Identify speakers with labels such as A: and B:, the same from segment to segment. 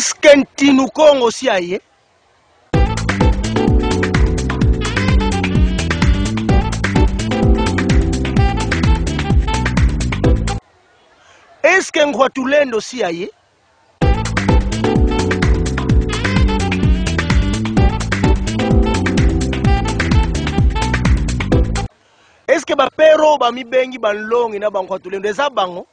A: Est-ce qu'un Tinoukongo aussi aïe? Est-ce qu'un Guatulendo aussi aïe? Est-ce que bapero bami bengi banlongi na Guatulendo eza bango?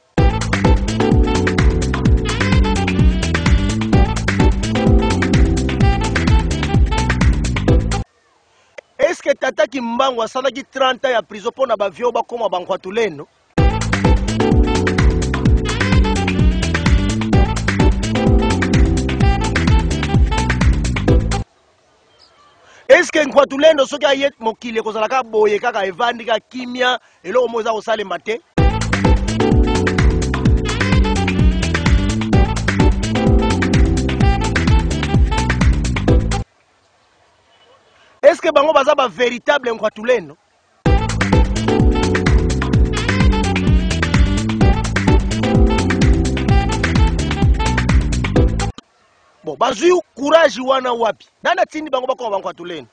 A: Est-ce que Tata Kimbangu asalaki 30 ans ya prison pona ba vio ba koma Guatulendo? Est-ce que Guatulendo soki ayet mokili kozalaka boye kaka evandi ka kimia eloko moza kosala mate? Est-ce que bango baza ba véritable Guatulendo? Bon, bazui courage wana wapi? Nana tindi bango bako ba Guatulendo.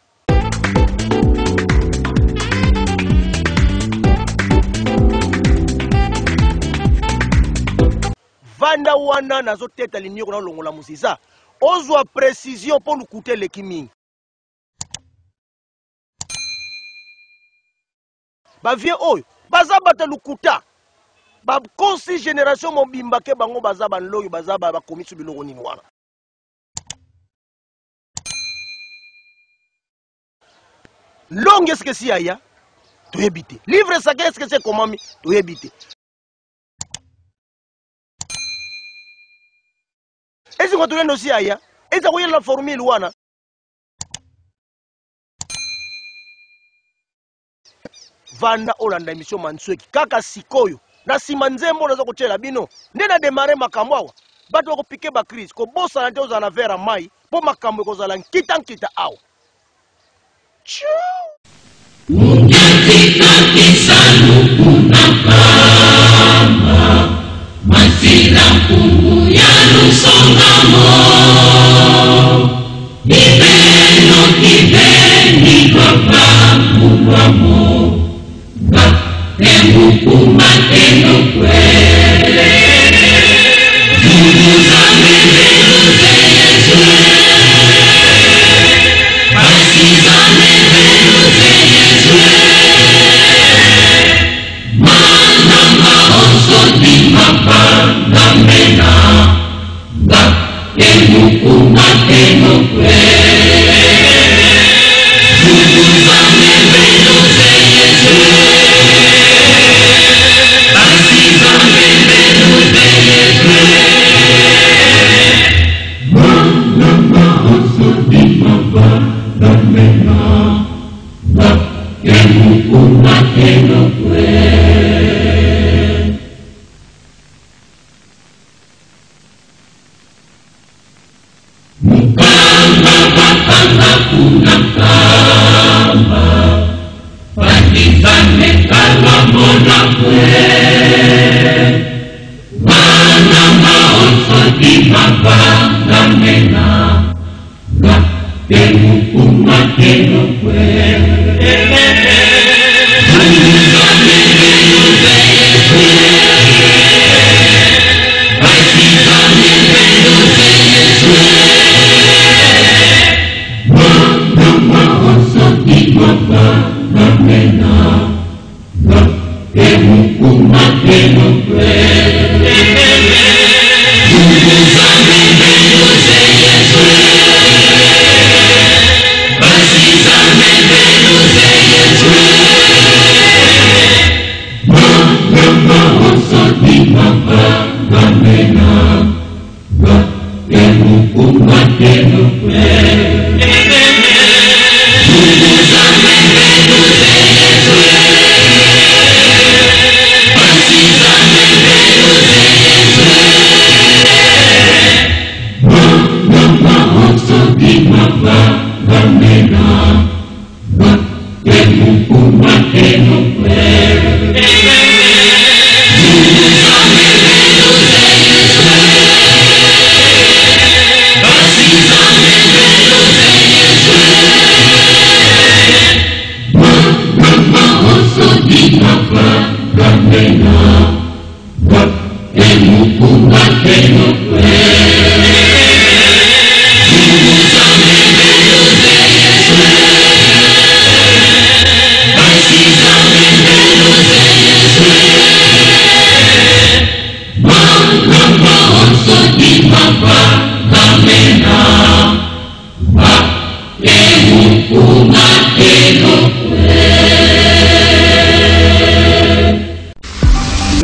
A: Vanda wana nazo teta linyoko na longola musisa. Ozwa précision pour lukuter le kimi. Ba vie oyo, baza bata lukuta. Ba konsi génération mobimba ke bango baza banloyo baza ba komisu biloko nini wana. Longue est-ce que si aya? Tu habite. Livre ça qu'est-ce que c'est comment mi? Tu habite. Est-ce que tu es aussi aya? Est-ce que tu la formule wana? Vanda olanda émission Mansweki kaka sikoyo na simanzembo nazo kochela bino ndena démarrer makambo awa bato ko piquer ba crise ko bossa na ntezo na vera mai po makambo ko zala nkita awa.
B: Mungatika kisanu kunapama Masila kungu ya lusongamo Ibeno kibeni baba mugwamo Gatemu kumateno kwe Mungu zame venuze Yesu Basi zame venuze Yesu Mana maonso di mapanda mena Gatemu kumateno kwe Mungu zame venuze Yesu Basi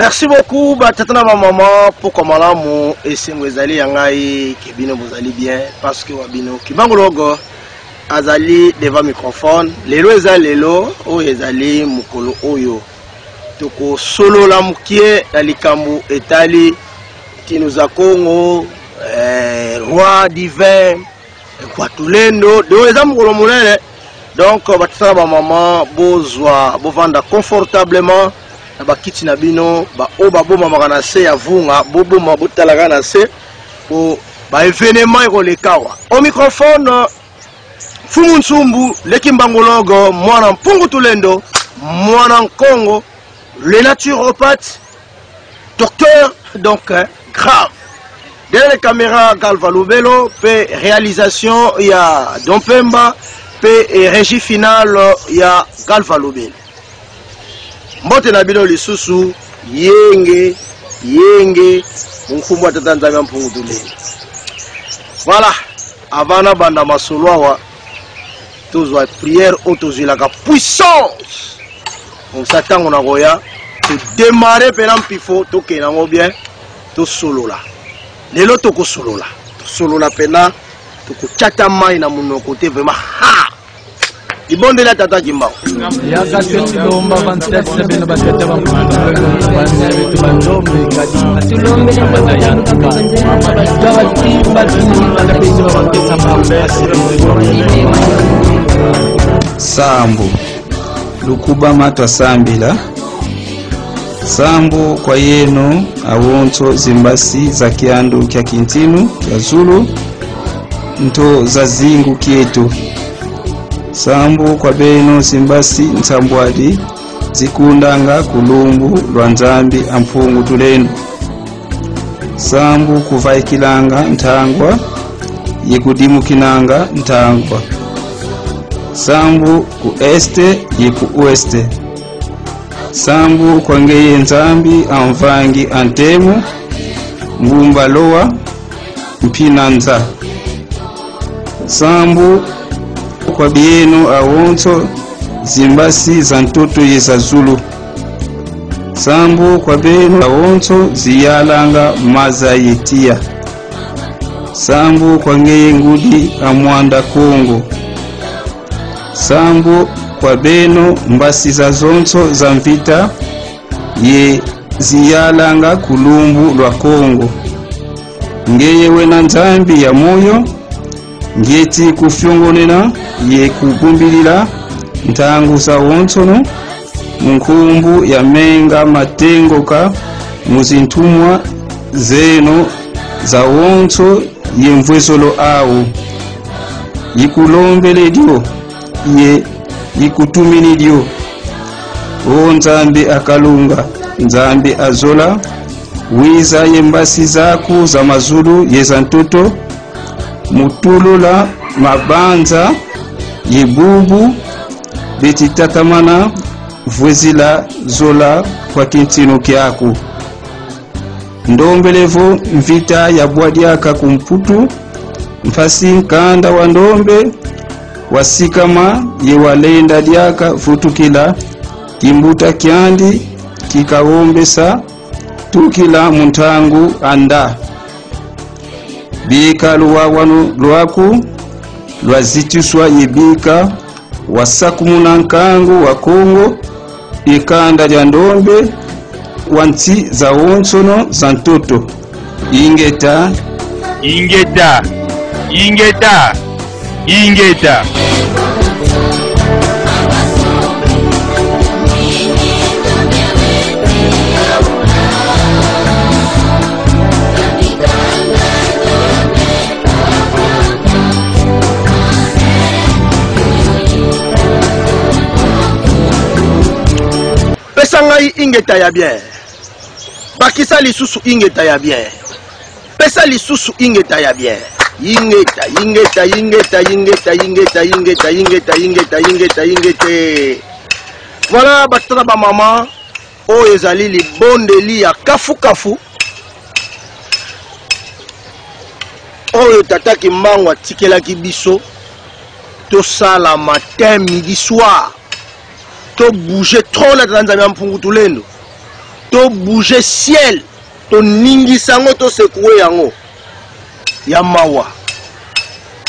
A: Merci beaucoup, Batatana maman, pour comment l'amour et si vous allez yangai, Kebino vous allez bien, parce que Wabino, Kibangologo, Azali devant microphone, Lelo Ezalelo, O Ezali Mukolo Oyo, Toko Solo la Mukie, Alikambu Etali, Tinuza Kongo, Roi divin, Kwatulendo, de Oeza Mukolo Moulele, donc Batatana maman, Bozwa, Bovanda confortablement. Bakiti na bino ba oba boma makana se ya vunga boboma botalaka na se po ba événement ko lekawa au microphone Fumu Nsumbu Lekimbangologo mwana mpungu tulendo mwana Congo le naturopathe docteur donc grave derrière les caméras Galva Lubelo pe réalisation il y a Dompemba pe régie finale il y a Galva Lubelo. Mbote na bino lisusu yenge mfumu atatanzanga mpungu tuleni. Voilà, avana banda masoloa tozwa prière otozilaka puissance. On s'attend on a goya to démarrer pelam pifo to kenango bien to solola. Lelo to ko solola. To solola pena to ko chata mai na munoko te vraiment ha. Ibonde la tata Kimbao.
C: Sambu lukuba matwa sambila sambu kwa yenu awonto zimbasi za kiandu kya kintinu kya Zulu nto za zingu kietu sambu kwa beno zimbasi nsambwadi zikundanga kulumbu lwa nzambi ampungu tulendo sambu kuvaikilanga ntangwa yikudimukinanga ntangwa sambu ku este yiku ueste sambu kwa ngeye nzambi amvangi antemu ngumba loa mpinanza sambu kwa bienu awonto zimbasi za ntoto yeza Zulu sambu kwa benu awonto ziyalanga maza yetia sambu kwa ngeye ngudi amwanda Kongo sambu kwa beno mbasi za zonto za mvita ye ziyalanga kulumbu lwa Kongo ngeye wena nzambi ya moyo ngeti kufyongonena ye kugumbilira ntangu za wontono munkumbu ya menga matengoka muzintumwa zeno za wonto ye mvwezolo awu yikulombele dio ye yikutumini dio o nzambi akalunga nzambi azola wiza ye mbasi zaku za mazulu ye za ntoto mutulula mabanza yebubu betitatamana vwezila zola kwa kintino kiaku ndombelevo mvita ya bwadiaka kumputu mfasi nkanda wa ndombe wasikama ye walenda diaka futukila kimbuta kyandi kikawombesa tukila muntangu anda bika luwawanu lwaku lwazituswa yebika wasakumuna nkangu wa Kongo ikanda lya ndombe wanti za wonsono za ntoto ingeta
D: ingeta ingeta ingeta
A: Pesangai ingeta ya bien. Bakisa lisusu ingeta ya bien. Pesa lisusu ingeta ya bien. Ingeta. Voilà batana ba mama o ezali li bondeli ya kafu. Oyo tata Kimbangu atikelaki biso to sala matin midi soir. To bouger trop la Tanzania mpungu tulendo to bouger ciel to ningisa yango to secouer yango ya mawa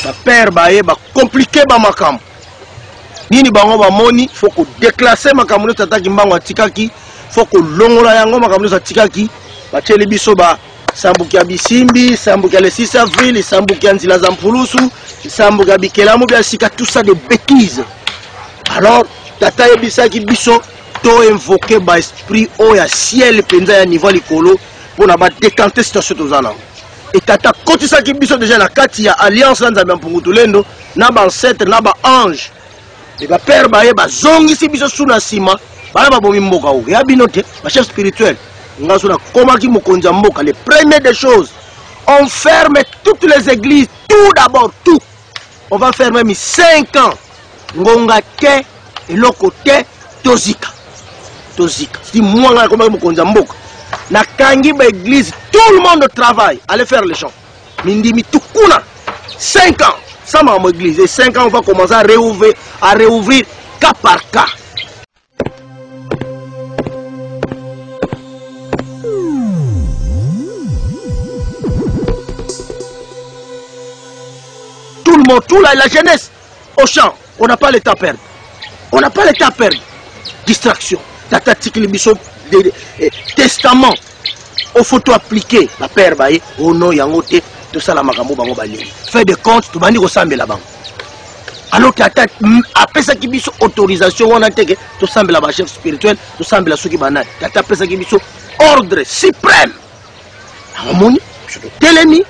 A: ba père baye ba compliquer ba makambo nini bango ba moni faut ko déclasser makambo to tataki mbango atikaki faut ko longola yango makambo to atikaki ba tsheli biso ba sambuki ya bisimbi sambuki ya le 6 avril sambuki ya nzila za mpulusu sambuki ya bikelamu bya sika tout ça de bêtises. Alors tata yebisaki biso to invoquer ba esprit o ya ciel penza ya niveau likolo pour na ba décanter situation tozana et tata kotisaki biso déjà na kati ya alliance na nzambe mpungutu lendo na ba ancêtre na ba ange et ba père baye ba zongisi biso suna sima bana ba bomi mboka o ya binote ba chef spirituel ngasuna komaki mokonza mboka. Les premières des choses, on ferme toutes les églises, tout d'abord, tout. On va fermer 5 ans. Ngonga te, eloko te, tozika. Tozika. Si moi, je suis mokonza mboka. Na kangi ba église, tout le monde travaille. Allez faire les champs. Mindimi tukuna. 5 ans. Ça m'a mon église. Et 5 ans, on va commencer à réouvrir cas par cas. Tout le monde, tout la jeunesse au champ, on n'a pas le temps à perdre. On n'a pas le temps à perdre. Distraction. Tata tikili biso testament. Au photo appliqué. La père baye, au nom yangote, tout ça la makambo bango bali. Fait de compte, tout bandi ko sambe la bango. Alors tata après ça qui biso autorisation on a teke tout sambe la chef spirituel, tout sambe la soki banane. Tata après ça qui biso ordre suprême. Harmonie, je te télémi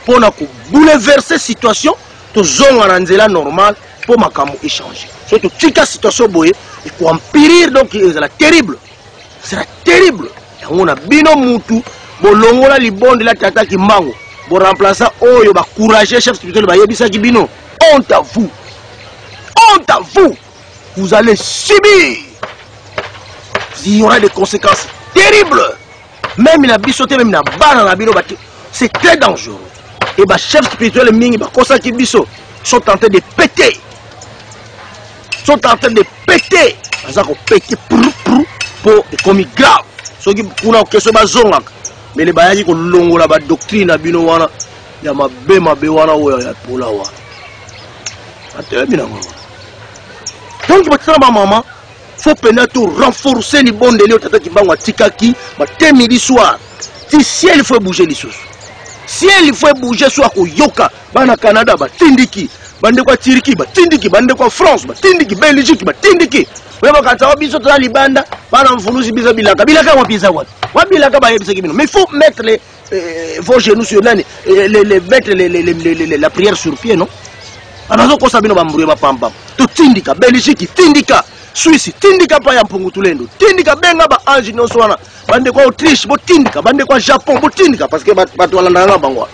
A: pour na ko bouleverser situation. Zonga na nzela normal pour makambo échanger. Surtout tika situation boye et pour empirir donc c'est la terrible. C'est la terrible. On a bino mutu bolongola libonde la tata ki mbango. Bo remplaçant oyo ba courager chef spirituel ba yebisa ki bino. Honte à vous. Honte à vous. Vous allez subir. Il y aura des conséquences terribles. Même la bisoté même la bana na bino c'est très dangereux. Et les chefs spirituels mingi qui biso sont en train de péter. Sont en train de péter. Ils ont pété pour comme grave. Ceux qui ont question bazonga. Mais les bayaki ko longo la doctrine na bino wana ya mabe wana oya ya pola wa. Atebina mama. Donc batama maman faut peut-être renforcer les bonnes de l'autre qui bangwa tikaki ba temidi soir. Si ciel faut bouger les choses. Si il faut bouger soit au Yoka, bana Canada, ba tindiki, bande kwa Turquie, ba tindiki, bande kwa France, ba tindiki, Belgique, ba tindiki. Wewe kata wabiso tala libanda, bana mfuluzi biza bilaka. Bilaka wapiza wapi? Wabilaka ba yebisa kibino. Mais il faut mettre vos genoux sur l'année, mettre la prière sur pied, non? Anazo kosa bino bambruye ba pamba. To tindika, Belgique, tindika. Suisse, tindika pa ya mpungutu lendo. Tindika benga ba ange nyonso wana. Bande kwa Autriche, bo tindika. Bande kwa Japon, bo tindika. Parce que batu walanda nga bangwa.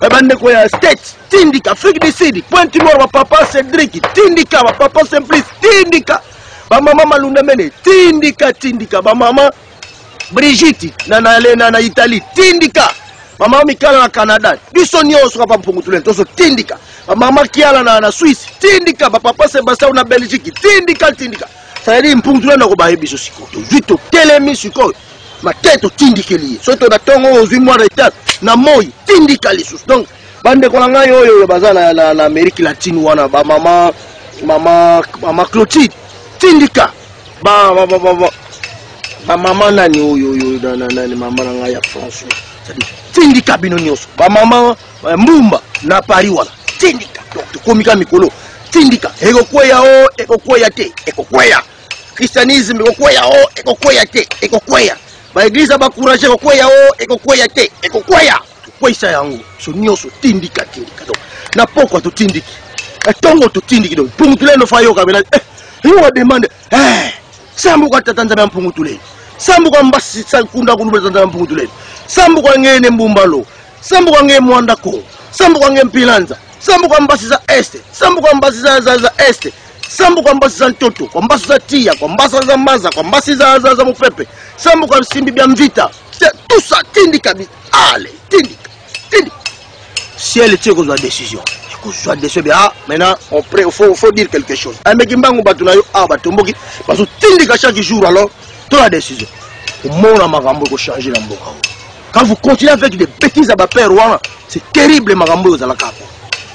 A: Bande kwa ya States, tindika. Afrique du Sud, Pointe-Noire, ba papa Cédric, tindika. Ba papa Simplice, tindika. Ba mama Malunda Mene, tindika, tindika. Ba mama Brigitte, na Italie, tindika. Ba mama Mikala na Canada, biso nyonso kwa mpungutu lendo. Toso tindika. Mama Kiala na Suisse, tindika. Papa Sébastien na Belgique, tindika, tindika. Ça veut dire mpungutu lendo ko bayebi so sikoto. Vito telemi sikoto. Ma tête tindika lié. Soto na tongo aux 8 mois de retard. Na moi tindika lisus. Donc bande ko nga yo baza na Amérique latine wana ba mama Clotilde, tindika. Ba mama nani yo na mama nga ya France. Ça dit tindika bino nyonso. Ba mama Mbumba na Paris wala. Tindika. Donc komika mikolo. Tindika. Ekokweya o, ekokweya te, ekokweya. Christianisme ekokweya o, ekokweya te, ekokweya. Ba église ba courage ekokweya o, ekokweya te, ekokweya. Tukweisa yango. So nyonso tindika. Donc na pokwa to tindiki. Tongo to tindiki donc. Pungutule no fayo kabela. Yo demande sambu kwa tatanza mpungutule. Sambu kwa mbasi kunda kunubela tatanza mpungutule. Sambu kwa ngene mbumbalo. Sambu kwa ngene mwandako. Sambu kwa ngene mpilanza. Sambu kwa mbasi za este. Sambu kwa mbasi za este. Sambu kwa mbasi za ntoto. Kwa mbasi za tia. Kwa mbasi za maza. Kwa mbasi za mupepe. Sambu kwa simbi bia mvita. Tout ça tindika. Allez, tindika. Si elle tient qu'on a décision. Soit déçu bien maintenant il faut dire quelque chose. Amekimbangu batunayo batomboki parce que tindika chaque jour alors toute la décision. Mon magambo ko changer la mboka. Quand vous continuez avec des bêtises à père c'est terrible magambo za la kapo.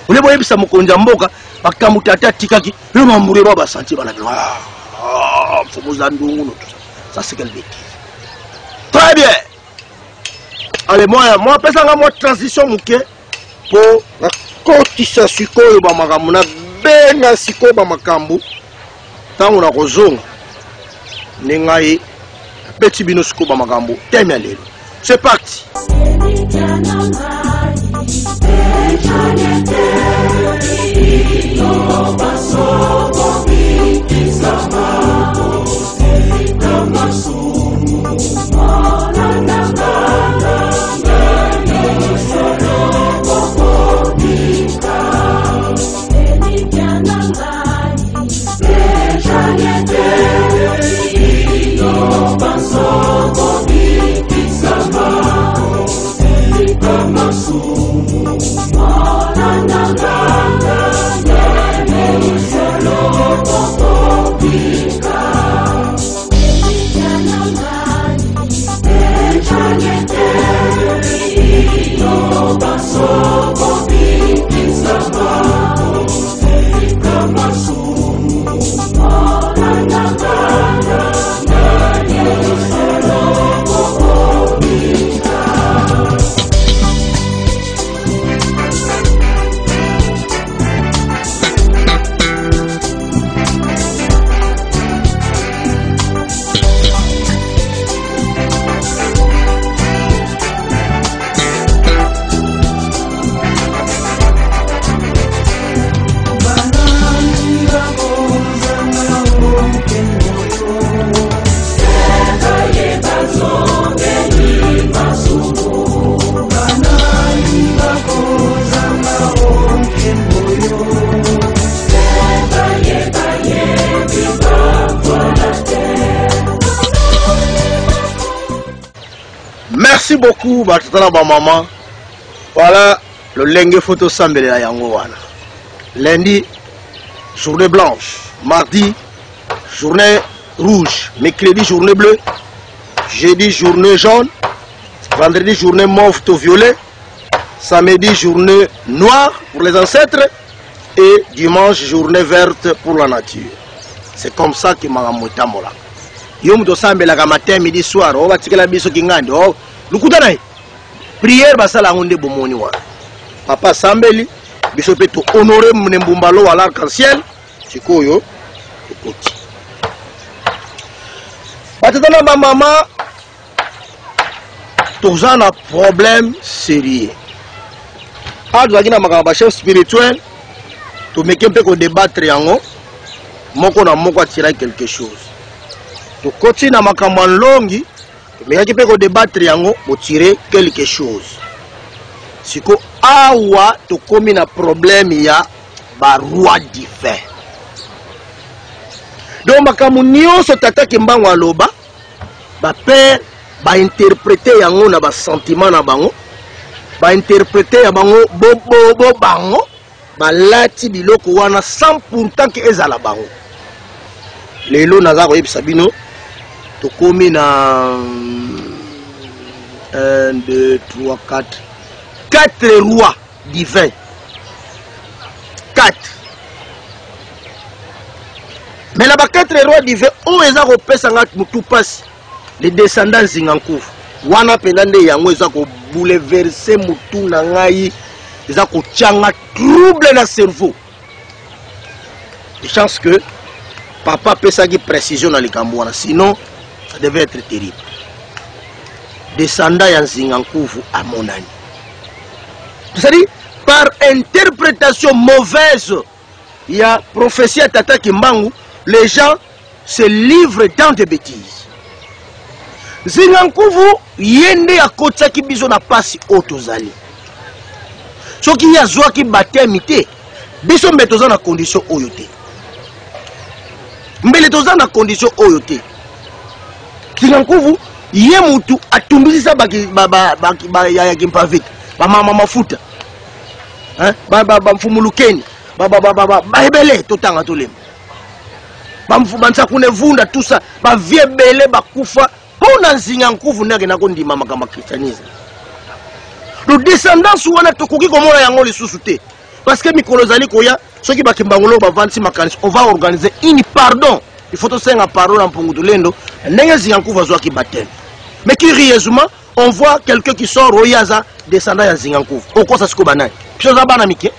A: Vous ne voyez pas ça mokonja mboka bakamu tata tikaki le mamure baba senti bana faut vous andou tout ça. Ça c'est quelle bêtise. Très bien. Allez moi pesanga moi transition muke pour la kotisa sikoyo ba magambo na benga sikoyo ba makambo. Tango na kozonga nengai petit bino sikoyo ba magambo temya lelo. C'est parti. Merci beaucoup, Batala maman. Voilà le lengue photo sambele ya yango wana. Lundi, journée blanche. Mardi, journée rouge. Mercredi, journée bleue. Jeudi, journée jaune. Vendredi, journée mauve to violet. Samedi, journée noire pour les ancêtres. Et dimanche, journée verte pour la nature. C'est comme ça que Magamota Mola. Yom to sambela ka matin, midi, soir. On va tirer la biso kingandi. Oh, lukutana hi. Prière basala ngonde bomoni wa. Papa sambeli biso pe to honorer mnembumbalo à l'arc-en-ciel. Sikoyo ekoti. Batana ma maman toza na problème sérieux. Adwaki na makamba chef spirituel to meke mpe ko débattre yango moko na moko atira quelque chose. To koti na makambo longi mais qui peut débattre yango pour tirer quelque chose. Siko awa to komi na problème ya ba roi divin. Donc makamu nyonso tata kimbango aloba ba père ba interpréter yango na ba sentiment na bango ba interpréter ya bango bo bango ba lati biloko wana sans pourtant que ezala bango. Lelo naza ko yebisa bino to komi na 1, 2, 3, 4. 4 rois divins. 4. Mais là-bas, 4 rois divins, où est-ce qu'on peut les descendants Zingankou. Wana pendande yango eza ko bouleverser mutu na ngai, eza ko tianga trouble na cerveau. De chance que papa pesa qui précision dans les Cambouana, sinon ça devait être terrible. Descendant ya Zingankuvu à mon ami. C'est-à-dire, par interprétation mauvaise, il y a prophétie à Tata Kimbangu, les gens se livrent dans des bêtises. Zingankuvu, yende ya kotsa ki biso na pasi otozali. So ki ya zwa ki baptême te, biso mbetoza na condition oyote. Mbele toza na condition oyote. Zingankuvu, ye mutu atumbisa ya kimpavit, ba mama mafuta. Hein? Ba mfumulukeni, ba ebele totanga tolema. Ba mfubansa kune vunda tout ça, ba vie belé ba kufa. mpona nzinga nkuvu ndenge nakondima makambo ya christianisme le descendance wana tokoki komona yango lisusu te parce que mikolo ezali koya soki bakembangolo bavandisi makanisi on va organiser une pardon il faut tosenga pardon na mpungu tolendo ndenge nzinga nkuvu azwaki baptême mais curieusement on voit quelqu'un qui sort oyaza descendant ya nzinga nkuvu okosa siko banani biso za bana mike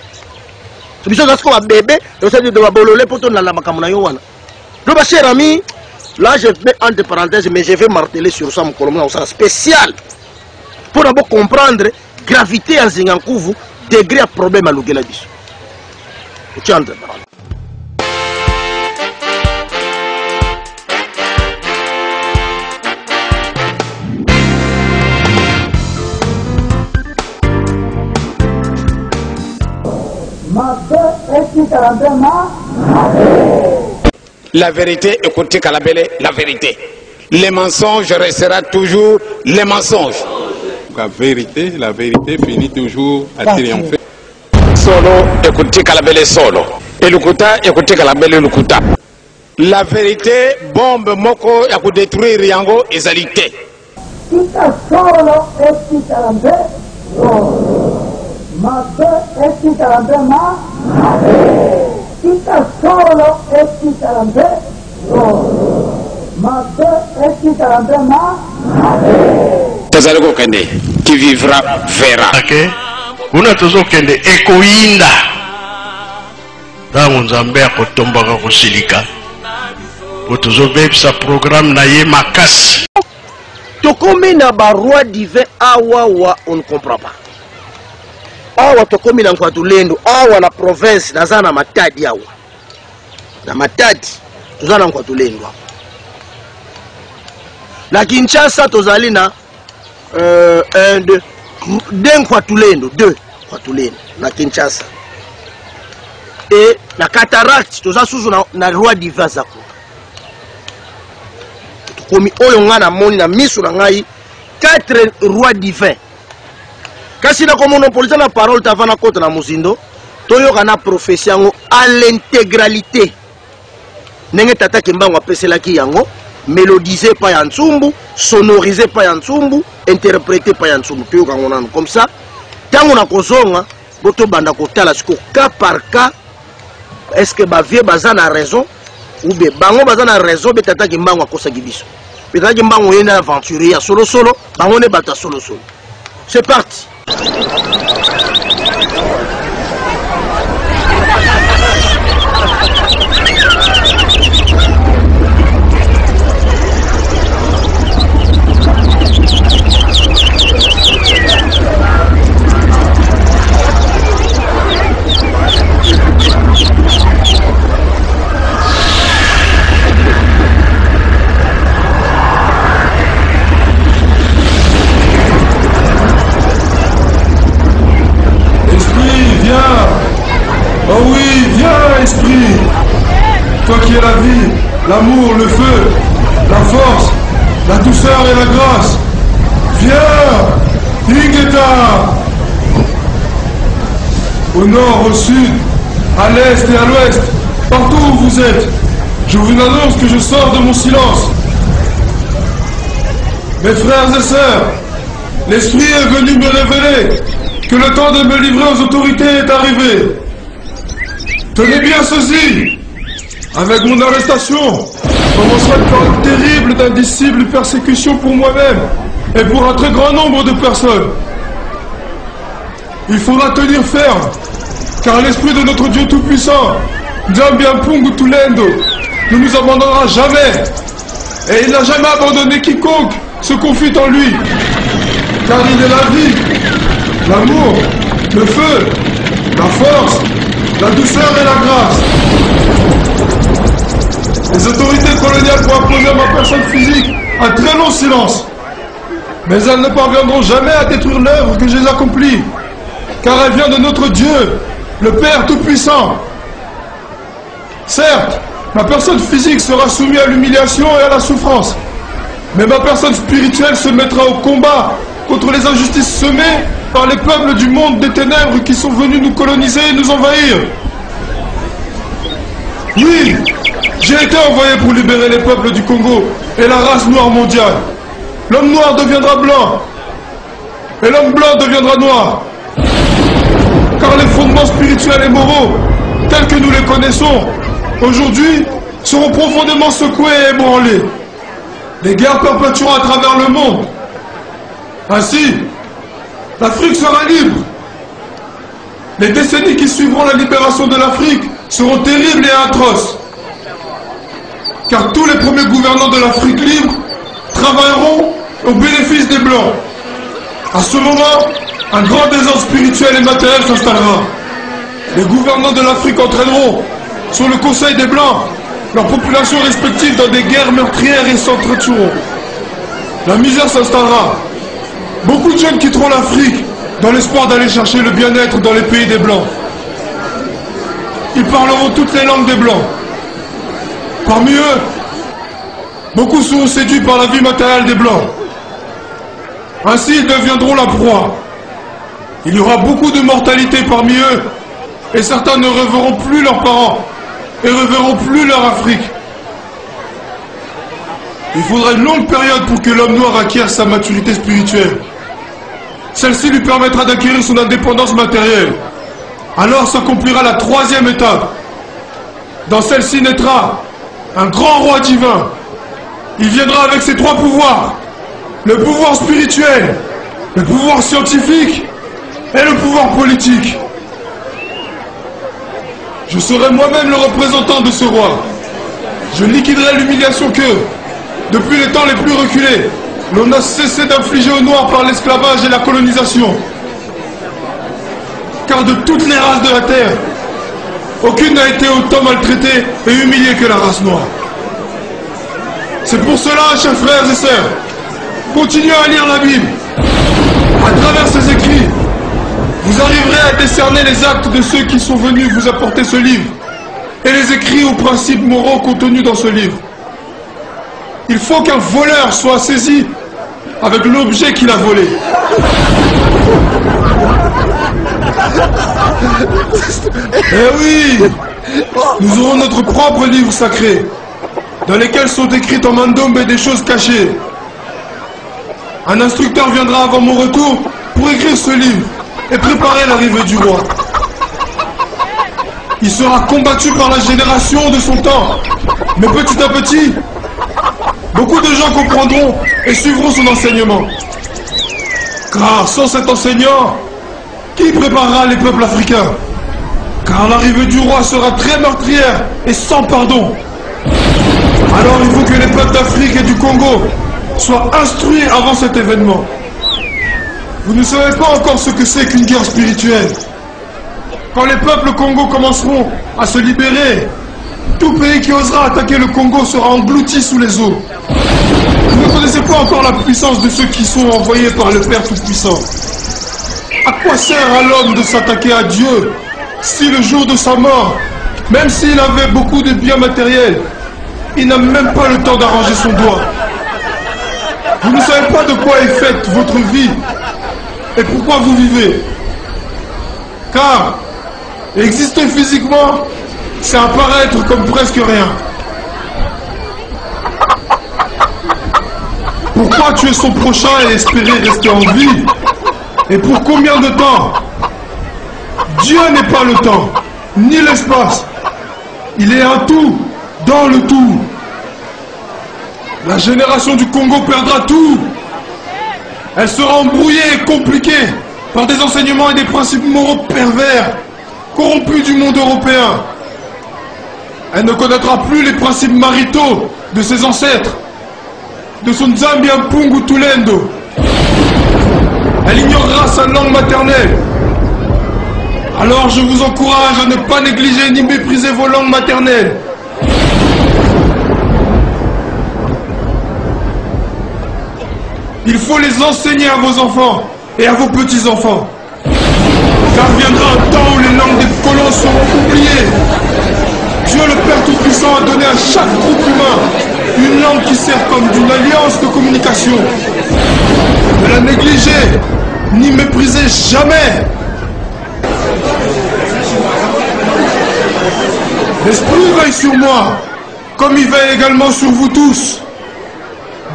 A: biso za siko babebe tosali de babolole po tonala makambo na yo wana donc ma chère amie là je mets entre parenthèses mais je vais marteler sur ça mon colonel ça spécial pour d'abord comprendre gravité ya nzinga nkuvu degré ya problème à lugela biso tu entre parenthèses.
E: La vérité, écoutez Kalabele, la vérité. Les mensonges restera toujours les mensonges.
F: La vérité finit toujours à triompher.
E: Solo, écoutez Kalabele solo. Et Lukuta, écoutez Kalabele Lukuta. La vérité, bombe moko, ya ku détruire yango ezalité.
G: Kita solo, écoutez Kalabele solo. Mabe ekitarante ma kita solo ekitarante mabe ekitarante ma
E: tozali kokende qui vivra verra.
H: Kuna tozokende ekoyinda ntango nzambe akotombaka kosilika po tozobebisa programme na ye makasi
A: tokomi na baroi divin awawa on ne comprend pas. Awa tokomi na Nkwadulendo awa na province naza na Matadi awa na Matadi toza na Nkwadulendo na Kinshasa tozali na 2 Nkwadulendo 2 Nkwadulendo na Kinshasa et na Cataract toza susu na roi divin zako tokomi oyo nga na moni na miso na ngai 4 rois divins. Kasi na komonopoliza na parole tavana kota na muzindo toyoka na prophétie yango à l'intégralité ndenge tata Kimbangu apeselaki yango mélodisé pa ya ntsumbu sonorisé pa ya ntsumbu interprété pa ya ntsumbu toyoka ngo nanu comme ça tango na kozonga boto banda kotala siko cas par cas est-ce que ba vie baza na raison ou be bango baza na raison be tata Kimbangu akosaki biso be tata Kimbangu yena aventurier ya solo solo bango ne bata solo solo. C'est parti.
I: Oh oui, viens esprit, toi qui es la vie, l'amour, le feu, la force, la douceur et la grâce. Viens, Ingeta. Au nord, au sud, à l'est et à l'ouest, partout où vous êtes, je vous annonce que je sors de mon silence. Mes frères et sœurs, l'esprit est venu me révéler que le temps de me livrer aux autorités est arrivé. Tenez bien ceci. Avec mon arrestation, commencera une période terrible d'indicible persécution pour moi-même et pour un très grand nombre de personnes. Il faudra tenir ferme, car l'esprit de notre Dieu Tout-Puissant, Nzambi Tulendo, ne nous abandonnera jamais. Et il n'a jamais abandonné quiconque se confie en lui. Car il est la vie, l'amour, le feu, la force, la douceur et la grâce. Les autorités coloniales pourront imposer à ma personne physique un très long silence. Mais elles ne parviendront jamais à détruire l'œuvre que j'ai accomplie. Car elle vient de notre Dieu, le Père Tout-Puissant. Certes, ma personne physique sera soumise à l'humiliation et à la souffrance. Mais ma personne spirituelle se mettra au combat contre les injustices semées par les peuples du monde des ténèbres qui sont venus nous coloniser et nous envahir. Oui, j'ai été envoyé pour libérer les peuples du Congo et la race noire mondiale. l'homme noir deviendra blanc. Et l'homme blanc deviendra noir. Car les fondements spirituels et moraux, tels que nous les connaissons, aujourd'hui, seront profondément secoués et ébranlés. Les guerres perpétueront à travers le monde. Ainsi, l'Afrique sera libre. Les décennies qui suivront la libération de l'Afrique seront terribles et atroces. Car tous les premiers gouvernants de l'Afrique libre travailleront au bénéfice des Blancs. À ce moment, un grand désordre spirituel et matériel s'installera. Les gouvernants de l'Afrique entraîneront, sur le conseil des Blancs, leurs populations respectives dans des guerres meurtrières et s'entretueront. La misère s'installera. Beaucoup de jeunes quitteront l'Afrique dans l'espoir d'aller chercher le bien-être dans les pays des Blancs. Ils parleront toutes les langues des Blancs. Parmi eux, beaucoup seront séduits par la vie matérielle des Blancs. Ainsi, ils deviendront la proie. Il y aura beaucoup de mortalité parmi eux, et certains ne reverront plus leurs parents, et reverront plus leur Afrique. Il faudra une longue période pour que l'homme noir acquiert sa maturité spirituelle. Celle-ci lui permettra d'acquérir son indépendance matérielle. Alors s'accomplira la troisième étape. Dans celle-ci naîtra un grand roi divin. Il viendra avec ses trois pouvoirs. Le pouvoir spirituel, le pouvoir scientifique et le pouvoir politique. Je serai moi-même le représentant de ce roi. Je liquiderai l'humiliation que, depuis les temps les plus reculés, l'on a cessé d'infliger aux Noirs par l'esclavage et la colonisation. Car de toutes les races de la Terre, aucune n'a été autant maltraitée et humiliée que la race noire. C'est pour cela, chers frères et sœurs, continuez à lire la Bible. À travers ces écrits, vous arriverez à décerner les actes de ceux qui sont venus vous apporter ce livre et les écrits aux principes moraux contenus dans ce livre. Il faut qu'un voleur soit saisi avec l'objet qu'il a volé. Eh oui, nous aurons notre propre livre sacré, dans lesquels sont écrites en mandombe des choses cachées. Un instructeur viendra avant mon retour pour écrire ce livre et préparer l'arrivée du roi. Il sera combattu par la génération de son temps, mais petit à petit, beaucoup de gens comprendront et suivront son enseignement. Car sans cet enseignant, qui préparera les peuples africains? Car l'arrivée du roi sera très meurtrière et sans pardon. Alors il faut que les peuples d'Afrique et du Congo soient instruits avant cet événement. Vous ne savez pas encore ce que c'est qu'une guerre spirituelle. Quand les peuples Congo commenceront à se libérer, tout pays qui osera attaquer le Congo sera englouti sous les eaux. Vous ne connaissez pas encore la puissance de ceux qui sont envoyés par le Père Tout-Puissant. À quoi sert à l'homme de s'attaquer à Dieu si le jour de sa mort, même s'il avait beaucoup de biens matériels, il n'a même pas le temps d'arranger son doigt? Vous ne savez pas de quoi est faite votre vie et pourquoi vous vivez. Car exister physiquement, c'est apparaître comme presque rien. Pourquoi tuer son prochain et espérer rester en vie? Et pour combien de temps? Dieu n'est pas le temps, ni l'espace. Il est un tout, dans le tout. La génération du Congo perdra tout. Elle sera embrouillée et compliquée par des enseignements et des principes moraux pervers, corrompus du monde européen. Elle ne connaîtra plus les principes maritaux de ses ancêtres, de son Nzambi Mpungu Tulendo. Elle ignorera sa langue maternelle. Alors je vous encourage à ne pas négliger ni mépriser vos langues maternelles. Il faut les enseigner à vos enfants et à vos petits-enfants. Car viendra un temps où les langues des colons seront oubliées. Dieu le Père Tout-Puissant a donné à chaque groupe humain une langue qui sert comme d'une alliance de communication. Ne la négligez, ni méprisez jamais. L'Esprit veille sur moi, comme il veille également sur vous tous.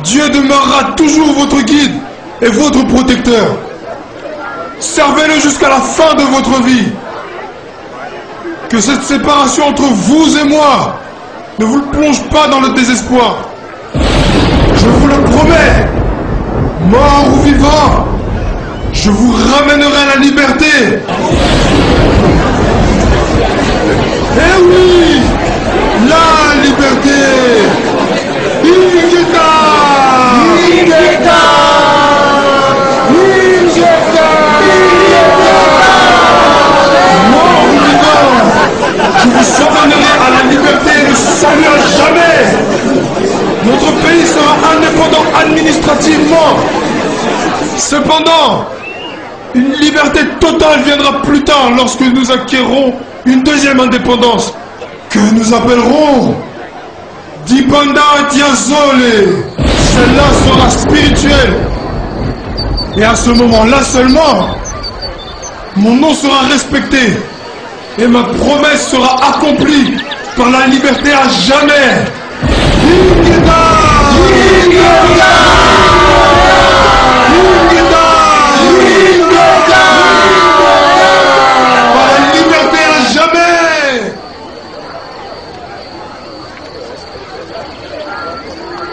I: Dieu demeurera toujours votre guide et votre protecteur. Servez-le jusqu'à la fin de votre vie. Que cette séparation entre vous et moi ne vous plonge pas dans le désespoir. Je vous le promets, mort ou vivant, je vous ramènerai à la liberté. Eh oui, la liberté. Ingeta! Ingeta! Ingeta! Mort ou vivant, je vous ordonnerai à la liberté et le salut à jamais. Notre pays sera indépendant administrativement. Cependant, une liberté totale viendra plus tard lorsque nous acquérons une deuxième indépendance que nous appellerons Dipanda Zole. Celle-là sera spirituelle. Et à ce moment-là seulement, mon nom sera respecté et ma promesse sera accomplie par la liberté à jamais. Ingeta! Ingeta! Ingeta! Ingeta! Par la liberté à jamais.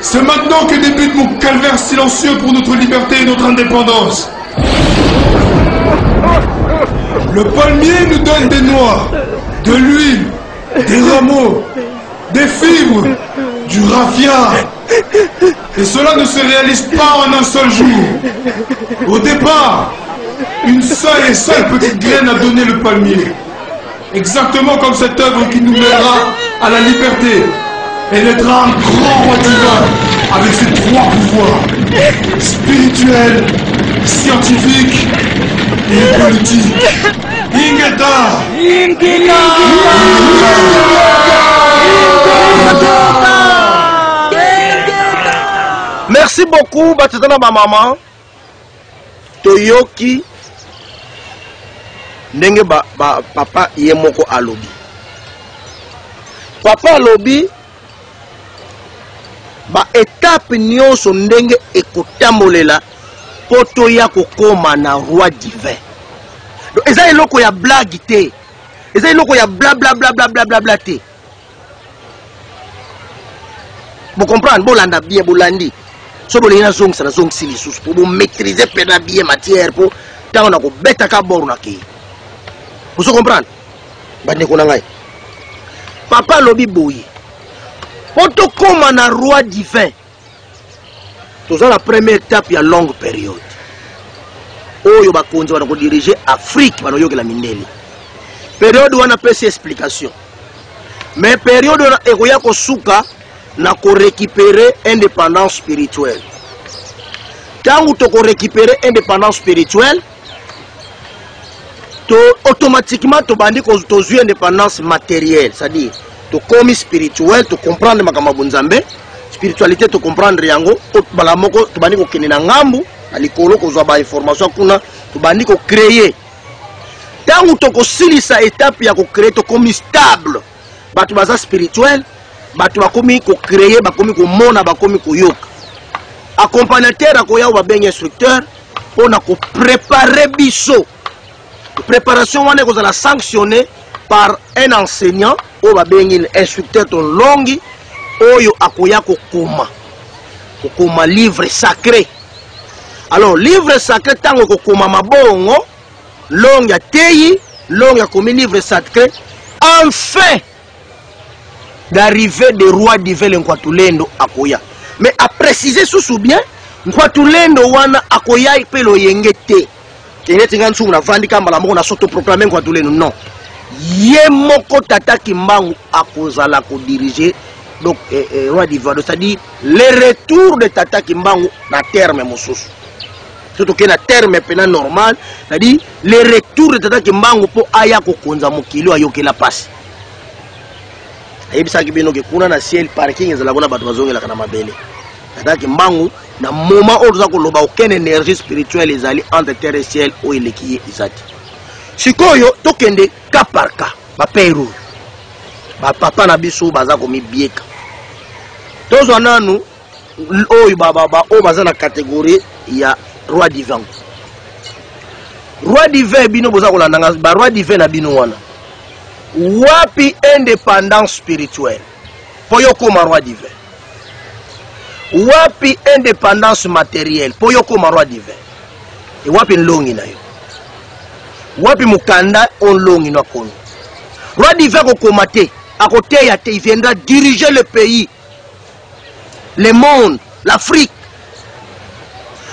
I: C'est maintenant que débute mon calvaire silencieux pour notre liberté et notre indépendance. Le palmier nous donne des noix, de l'huile, des rameaux, des fibres, du raffia. Et cela ne se réalise pas en un seul jour. Au départ, une seule petite graine a donné le palmier. Exactement comme cette œuvre qui nous mènera à la liberté. Elle naîtra un grand roi divin avec ses trois pouvoirs: spirituel, scientifique et politique. Ingeta! Ingeta!
A: Merci beaucoup, Batitana maman. Toyoki ndenge papa yemoko alobi. Papa alobi ba étape nyonso ndenge ekotambolela poto ya kokoma na roi divin. Donc eza eloko ya blague te. Eza eloko ya bla bla bla bla bla bla bla te. Vous comprenez, bolanda bien bolandi. So bolina zong sana zong sili sus pour maîtriser pena bien matière pour tant on a ko beta ka borna ki. Vous comprenez? Bande ko ngai. Papa lobi boyi. Poto koma na roi divin. C'est la première étape ya longue période. Oyo bakonzi bana ko diriger Afrique bana yokela mindeli. Période wana pesi explication. Mais période wana ekoya ko suka na ko récupérer indépendance spirituelle. Quand tu ko récupérer indépendance spirituelle, to automatiquement to bandi ko to zu indépendance matérielle, c'est-à-dire to komi spirituel, to comprendre makama bunzambe, spiritualité to comprendre yango, to balamoko to bandi ko kenina ngambu, alikolo ko zo ba information kuna, to bandi ko créer. Quand tu ko silisa étape ya ko créer to komi stable, batu baza spirituel. Batu bakomi ko créer, bakomi ko mona, bakomi ko yoka. Accompagnateur akoya ou babeng instructeur on a ko préparer biso. Préparation wana ko la sanctionner par un enseignant ou babeng instructeur ton longi oyo akoya ko koma livre sacré. Alors livre sacré tango ko koma mabongo longi ateyi longi akomi livre sacré enfin d'arriver des rois divins Nkwatulendo akoya. Mais à préciser sous bien, Nkwatulendo wana akoya ipelo yengete. Kene tinga nsungu na vandi kamba la moko na soto proclamer Nkwatulendo non. Ye moko tata kimbangu akozala ko diriger donc roi divin, c'est-à-dire le retour de tata kimbangu na terme mosusu. Surtout que na terme pena normal, c'est-à-dire le retour de tata kimbangu po aya ko konza mokili ayokela pasi. Ebisa kibino ke kuna na ciel parking ezala kona bato bazongela kana mabele. Ataki mbangu na moment où zako loba aucune énergie spirituelle ezali entre terre et ciel o elekiye izati. Sikoyo tokende ka par ka ba peru. Ba papa na biso bazako mibieka. Tozo nanu oyo baza na catégorie ya roi divin. Roi divin bino boza kolanda ba roi divin na bino wana. Wapi indépendance spirituelle po yo koma roi divin. Wapi indépendance matérielle po yo koma roi divin. E wapi nlongi na yo. Wapi mukanda on longi na kono. Roi divin ko koma te, à côté il viendra diriger le pays, le monde, l'Afrique.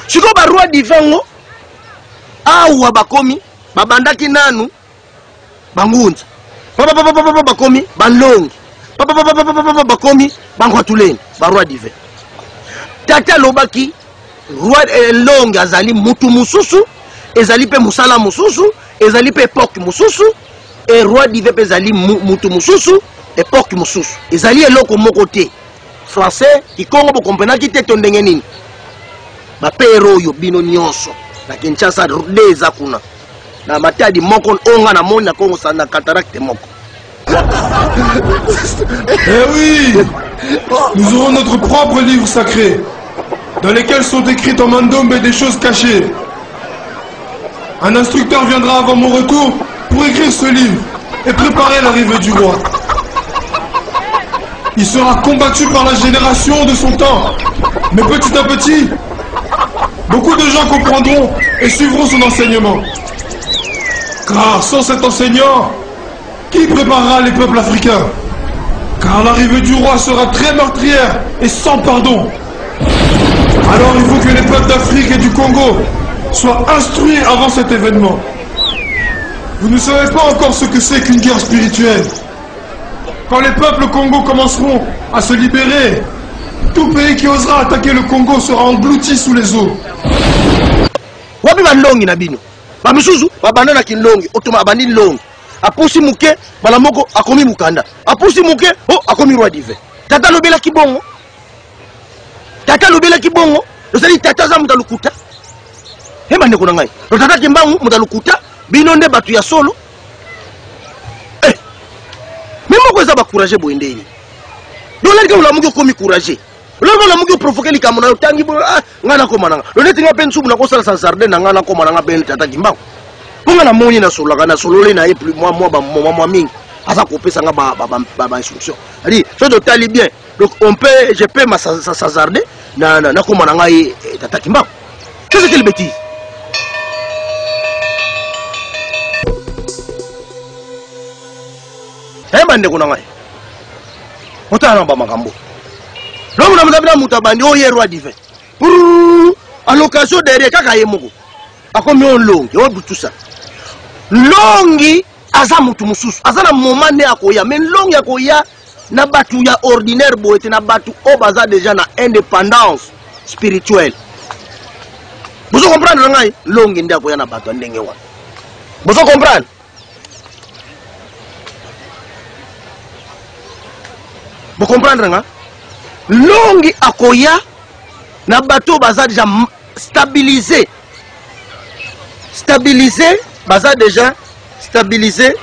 A: Si ko ba roi divin ngo awa bakomi babandaki nanu bangunza. Bakomi balongi. Bakomi bangwatuleni ba roi divin. Tata lobaki roi longi azali mutu mususu, ezali pe musala mususu, ezali pe époque mususu, et roi divin pe ezali mutu mususu, époque mususu. Ezali eloko moko te. Français ki Congo bo comprendre ki te tondenge nini. Ba pero yo bino nyonso na Kinshasa deza kuna. Na matadi moko onga na moni na Congo sana cataracte moko.
I: Eh oui, nous aurons notre propre livre sacré dans lesquels sont écrites en mandombe des choses cachées. Un instructeur viendra avant mon retour pour écrire ce livre et préparer l'arrivée du roi. Il sera combattu par la génération de son temps, mais petit à petit, beaucoup de gens comprendront et suivront son enseignement. Car sans cet enseignant, qui préparera les peuples africains? Car l'arrivée du roi sera très meurtrière et sans pardon. Alors il faut que les peuples d'Afrique et du Congo soient instruits avant cet événement. Vous ne savez pas encore ce que c'est qu'une guerre spirituelle. Quand les peuples Congo commenceront à se libérer, tout pays qui osera attaquer le Congo sera englouti sous les eaux.
A: Wapi bandongi na bino. Ba misuzu babandana kinlongi, otoma abandi longi. Apusi muke bala moko akomi mukanda. Apusi muke akomi roi divin. Tata lobela kibongo. Tata lobela kibongo. Losali tata za mutalukuta. Hema ndeko na ngai. Tata kimbangu mutalukuta bino nde batu ya solo. Memo ko za ba courage boendeni. Dolali ka ulamuki komi courage. Lolo ulamuki provoquer likambo na tangi bo ngana ko mananga. Loneti nga pensu na ko sala sa jardin na ngana ko mananga ben tata kimbangu. Ponga na moni na solo kana solo le na e plus moi mingi. Asa ko pesa nga ba instruction. Ali, so de tali bien. Donc on peut je peux ma sa jardin na ko mananga e tata kimbangu. Qu'est-ce que c'est le bêtise? Bande kuna ngai otana ba makambo lo muna muzabila mutabandi oye roi divin pour à l'occasion derrière kaka yemoko akomi on longi o butusa longi aza mutu mususu aza na moment ne akoya mais longi akoya na batu ya ordinaire boete na batu o baza déjà na indépendance spirituelle. Vous comprenez ngai longi ndi akoya na batu ndenge wa. Vous comprenez? Vous comprenez nga? Longi akoya na bateau baza déjà stabilisé. Stabilisé, baza déjà stabilisé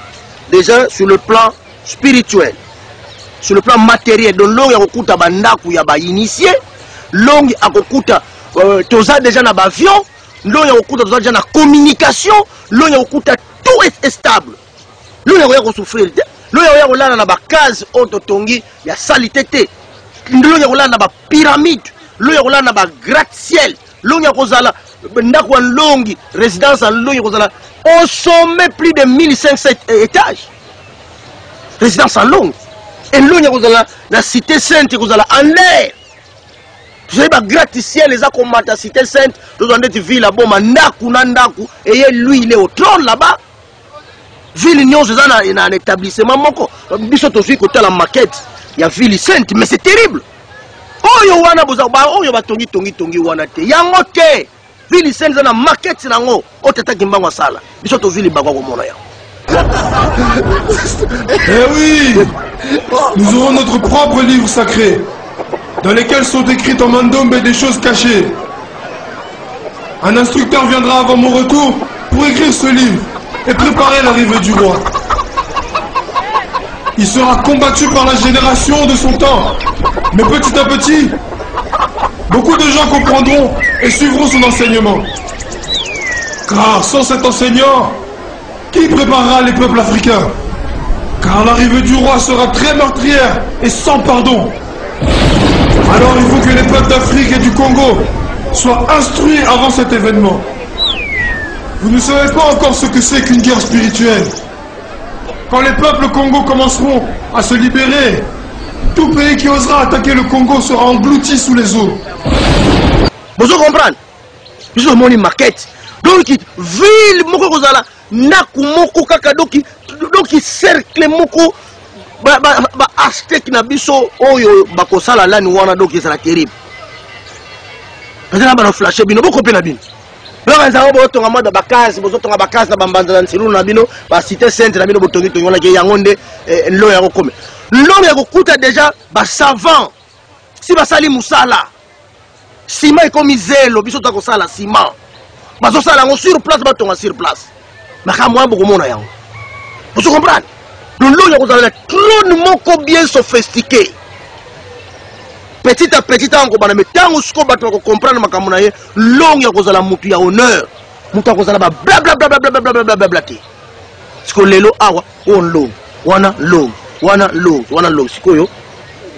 A: déjà sur le plan spirituel. Sur le plan matériel. Donc longi akokuta bandaku ya ba initié, longi akokuta toza déjà na ba avion, longi akokuta toza déjà na communication, longi akokuta tout est stable. Longi akoya souffrir. Loya oya kolana na ba case ototongi ya salité te. Loya kolana na ba pyramide, loya kolana na ba gratte-ciel, loya kozala ndako longi résidence en loya kozala au sommet plus de 1500 étages. Résidence en longi. Et loya kozala la cité sainte kozala en l'air. Vous savez ba gratte-ciel les a komata cité sainte, dans une ville là-bas mandaku na ndaku et lui il est au trône là-bas. Ville nyonso za na un établissement moko biso tozwi côté la maquette ya ville sainte mais c'est terrible. Oyo wana boza ba oyo batongi wana te yango te ville sainte za na maquette nango otata kimbango sala biso tozwi bakwa ko mona ya.
I: Eh oui, nous aurons notre propre livre sacré dans lesquels sont écrites en mandombe des choses cachées. Un instructeur viendra avant mon retour pour écrire ce livre et préparer l'arrivée du roi. Il sera combattu par la génération de son temps, mais petit à petit, beaucoup de gens comprendront et suivront son enseignement. Car sans cet enseignant, qui préparera les peuples africains? Car l'arrivée du roi sera très meurtrière et sans pardon. Alors il faut que les peuples d'Afrique et du Congo soient instruits avant cet événement. Vous ne savez pas encore ce que c'est qu'une guerre spirituelle. Quand les peuples Congo commenceront à se libérer, tout pays qui osera attaquer le Congo sera englouti sous les eaux.
A: Vous comprenez? Vous avez une maquette. Donc, ville, moko kozala, naku moko kaka, donc, cercle moko, aztèque na biso, oyo, bakosala lani wana, donc, c'est terrible. Maintenant, on flashe bino, beaucoup de bino. Donc, on a besoin de bakaz, besoin de bakaz, na bambanda na nsiru na bino, ba cité sainte na bino, botongi tongi wana ke yangonde, lo ya kokome. L'homme ya kokuta déjà, ba savant, si basali musala, ciment comme zelo, biso ta kosala ciment. Baso sala sur place, batonga sur place. Makamwa beaucoup mona yango. Vous comprenez? L'homme ya kozala trône moko bien sophistiqué. Petit à petit, mais tant que comprendre ma camonaye, long ya kozala mutu ya honneur, mutu ya kozala ba bla bla bla bla bla bla bla bla bla bla te. Siko lelo awa on long, wana long, wana long, wana long. Siko yo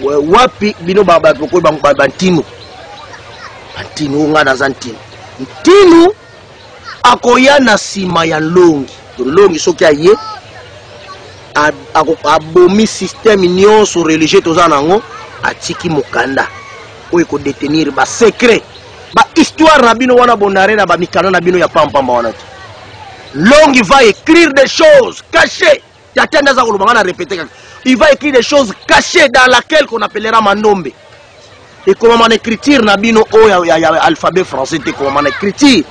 A: wapi bino ba ko ba bantino, bantino nga na zantino. Ntino akoya na sima ya longi, longi soki aye abomi système nyonso religieux tozana ngo. Atiki mukanda oyo ko détenir ba secret ba histoire na bino wana bonare na ba mikano na bino ya pampamba wana. Longi va écrire des choses cachées. Yatenda za kolobanga na répéter. Il va écrire des choses cachées dans laquelle qu'on appellera mandombe. Et comment en écriture na bino oyo ya alphabet français te comment en écriture.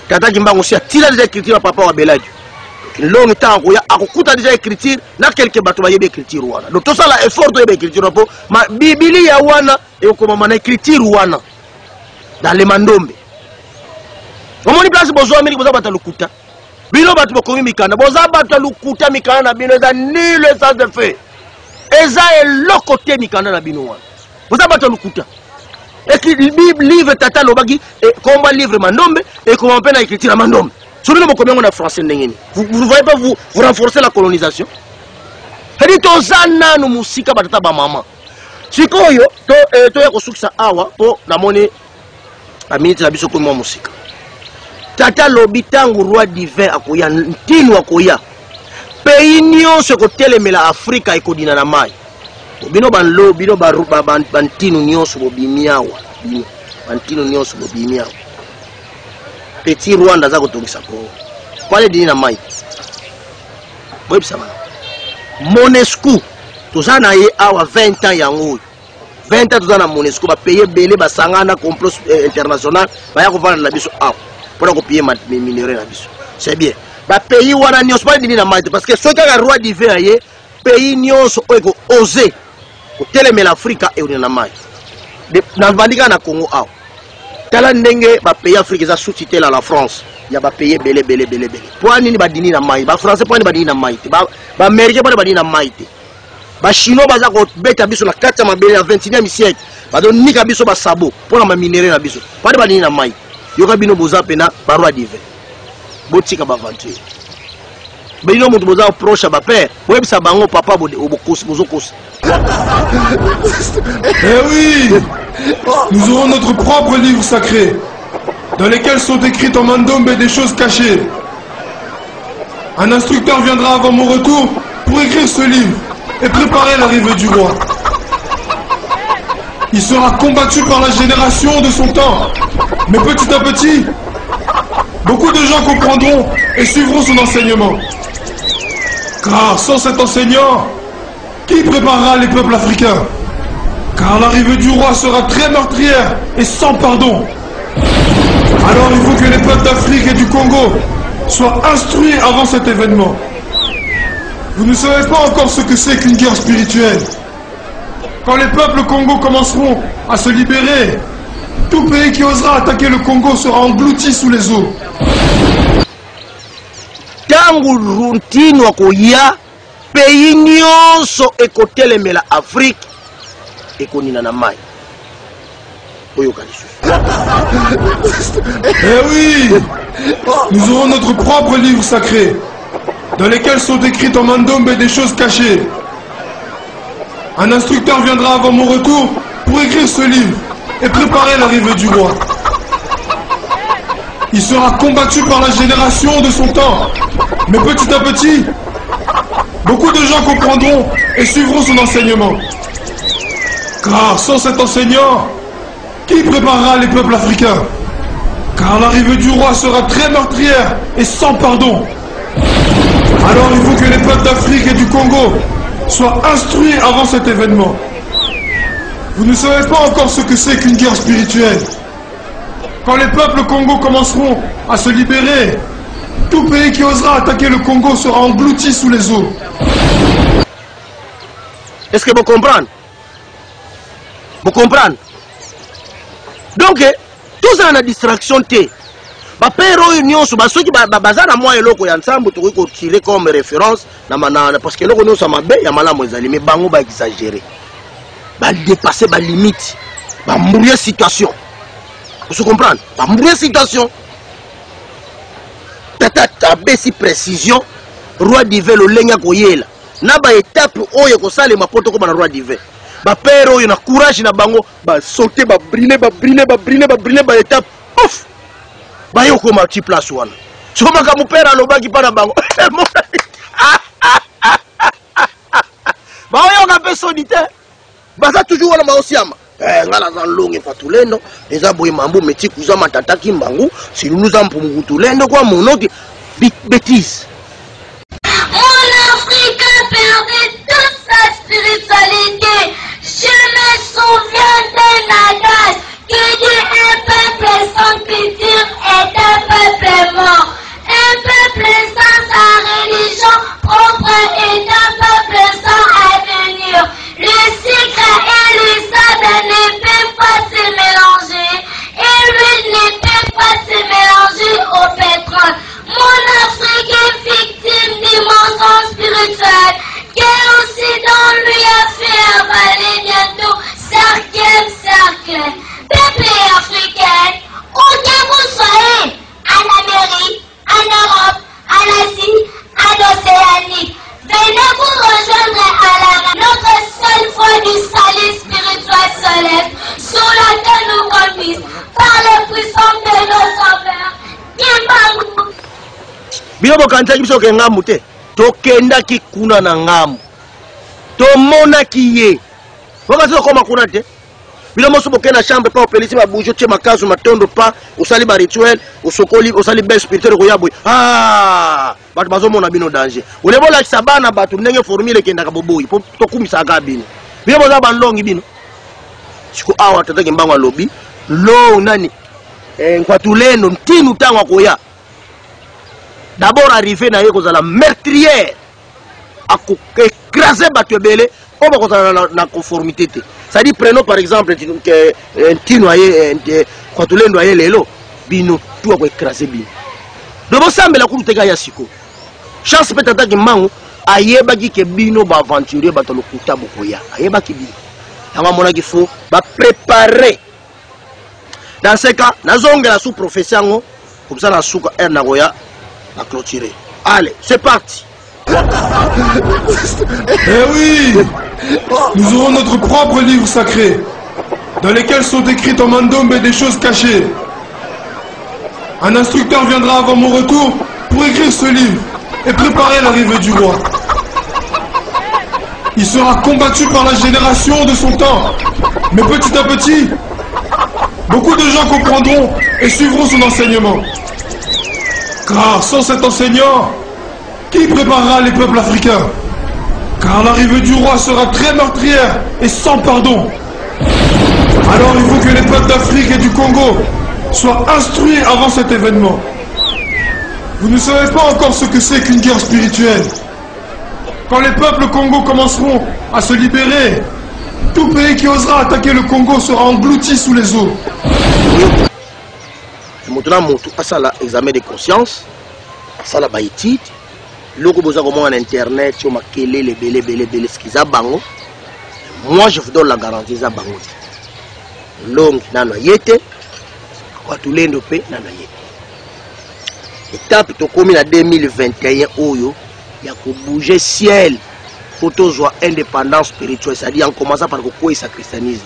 A: Tata kimbango si atila des écritures à papa wa Beladio. Long temps ko ya akokuta déjà écriture na quelques bato ba yebe écriture wana. Donc tout ça là effort de écriture po ma bibili ya wana et comment man écriture wana dans les mandombe. Omoni place bozo Amérique bozo bata lukuta. Bino bato bokomi mikanda bozo bata lukuta mikanda na bino za nul sans de fait. Eza e lokote mikanda na bino wana. Bozo bata lukuta. Et qui livre tata lobaki et comment livre mandombe et comment peine écriture mandombe. Vous ne voyez pas vous renforcer la colonisation. C'est-à-dire que nous musika batata ba mama. Sikoyo to ya kosukisa awa po na moni a minute na biso ko mo musika. Tata lobi tangu roi divin akoya ntinu akoya. Pays nyonso ko telemela Afrika ekodina na mai. Bino banlo bino ba bantinu nyonso bobimiawa. Bino bantinu nyonso bobimiawa. Petit Rwanda za kotongisa ko. Kwale dini na mai. Boy bisama. Monesco tozana ye awa 20 ans yango. 20 ans tozana Monesco ba payer belé ba sangana complot international ba ya ko vendre la biso awa. Pour ko payer minerais na biso. C'est bien. Ba pays wana nyonso ba dini na mai parce que ce ka roi divin ye pays nyonso ko oser ko telemela Afrika e na mai. Na vandika na Congo awa. Tala ndenge ba pays Afrique za sous-titré la France ya ba pays belé. Pour nini ba dini na mai ba français pour nini ba dini na mai ba américain pour ba dini na mai ba chinois baza ko beta biso na 4 mabele ya 21e siècle ba don nika biso ba sabo pour na minerais na biso pour ba dini na mai yoka bino boza pena ba roi divin botika ba aventure bino mutu boza proche ba père webisa bango papa bokosi bozokosi.
I: Eh oui, nous aurons notre propre livre sacré, dans lesquels sont écrites en mandombe des choses cachées. Un instructeur viendra avant mon retour pour écrire ce livre et préparer l'arrivée du roi. Il sera combattu par la génération de son temps, mais petit à petit, beaucoup de gens comprendront et suivront son enseignement. Car sans cet enseignant, qui préparera les peuples africains? Car l'arrivée du roi sera très meurtrière et sans pardon. Alors il faut que les peuples d'Afrique et du Congo soient instruits avant cet événement. Vous ne savez pas encore ce que c'est qu'une guerre spirituelle. Quand les peuples Congo commenceront à se libérer, tout pays qui osera attaquer le Congo sera englouti sous les eaux.
A: Tangu runtino akoya pays nyonso ekotelemela Afrique ekonina na mai.
I: Eh oui, nous aurons notre propre livre sacré, dans lesquels sont écrites en mandombe des choses cachées. Un instructeur viendra avant mon retour pour écrire ce livre et préparer l'arrivée du roi. Il sera combattu par la génération de son temps, mais petit à petit, beaucoup de gens comprendront et suivront son enseignement. Car sans cet enseignant, qui préparera les peuples africains? Car l'arrivée du roi sera très meurtrière et sans pardon. Alors il faut que les peuples d'Afrique et du Congo soient instruits avant cet événement. Vous ne savez pas encore ce que c'est qu'une guerre spirituelle. Quand les peuples Congo commenceront à se libérer, tout pays qui osera attaquer le Congo sera englouti sous les eaux.
A: Est-ce que vous comprenez? Vous comprenez? Donc, tout ça na distraction té. Ba pero union so ba soki ba bazana moi eloko ya nsambu to ko tirer comme référence na manana parce que eloko no sa mabe ya malamu ezali mais bango ba exagérer. Ba dépasser ba limite. Ba mourir situation. Vous comprenez? Ba mourir situation. Tata besi précision roi divin lo lenya koyela. Na ba étape oyo ko sale mapoto ko ba roi divin. Ba père oyo na courage na bango ba sauter ba briller ba étape ouf ba yo ko multi place wana soma ka mupera lobaki pa na bango ba yo ka personnalité ba za toujours wala maosiama ngala za longe patulendo eza boye mambo meti kuza matata kimbangu silunu za mpumu tulendo kwa monoti bêtise.
J: Mon Afrique a perdu toute sa spiritualité. Je me souviens d'un adage qui dit un peuple sans culture est un peuple mort. Un peuple sans sa religion propre est un peuple sans avenir. Le sucre et le sable ne peuvent pas se mélanger et l'huile ne peut pas se mélanger au pétrole. Mon Afrique est victime du mensonge spirituel qui Occident lui a fait avaler bientôt cercle. Peuple africain, où que vous soyez, en Amérique, en Europe, en Asie, en Océanie, venez vous rejoindre à la notre seule foi du salut spirituel se lève, sur laquelle nous conduisons par le puissant de nos sauveurs. Kimbangu.
A: Bilobo kanzaki biso ke ngamu te tokenda ki kuna na ngamu tomona ki ye wakazo koma kuna te bilomo so bokena chambre pa opelisi ba bujo che makazo matondo pa usali ba rituel usokoli usali best spirituel ko yabo batu bazo mona bino danger ulebola kisabana batu ndenge formule kenda ka boboyi to kumisa ka bino bilobo za bandongi bino siku awa tatake mbangwa lobi lo nani nkwatulendo ntinu tangwa koya. D'abord arrivé na yeko la meurtrière à écraser Batuebele, on va na conformité. Ça dit prenons par exemple Tino aye quand tu l'en doyer lelo bino tout à écraser bino. Donc on semble la cour te gaya siko. Chance peut-être que mangu ayeba ki ke bino ba aventurier ba tolo kuta bokoya. Ayeba ki bino. Yama mona ki faut ba préparer. Dans ce cas, nazonga la sous-professeur ngo comme ça la souka er na goya à clôturer. Allez, c'est parti.
I: Eh oui, nous aurons notre propre livre sacré, dans lesquels sont écrites en mandombe des choses cachées. Un instructeur viendra avant mon retour pour écrire ce livre et préparer l'arrivée du roi. Il sera combattu par la génération de son temps, mais petit à petit, beaucoup de gens comprendront et suivront son enseignement. Car sans cet enseignant, qui préparera les peuples africains? Car l'arrivée du roi sera très meurtrière et sans pardon. Alors il faut que les peuples d'Afrique et du Congo soient instruits avant cet événement. Vous ne savez pas encore ce que c'est qu'une guerre spirituelle. Quand les peuples Congo commenceront à se libérer, tout pays qui osera attaquer le Congo sera englouti sous les eaux.
A: Maintenant, à ça l'examen de conscience, à ça la baïtite, logo boza comment en internet, sur ma kélé, les belé, ce qu'ils a bango. Moi, je vous donne la garantie, ça bango. longi nano yete kwa tulendo pe nano yete étape tokomi na 2021 oyo ya ko bouger ciel pour tozwa indépendance spirituelle, c'est-à-dire en commençant par quoi sa christianisme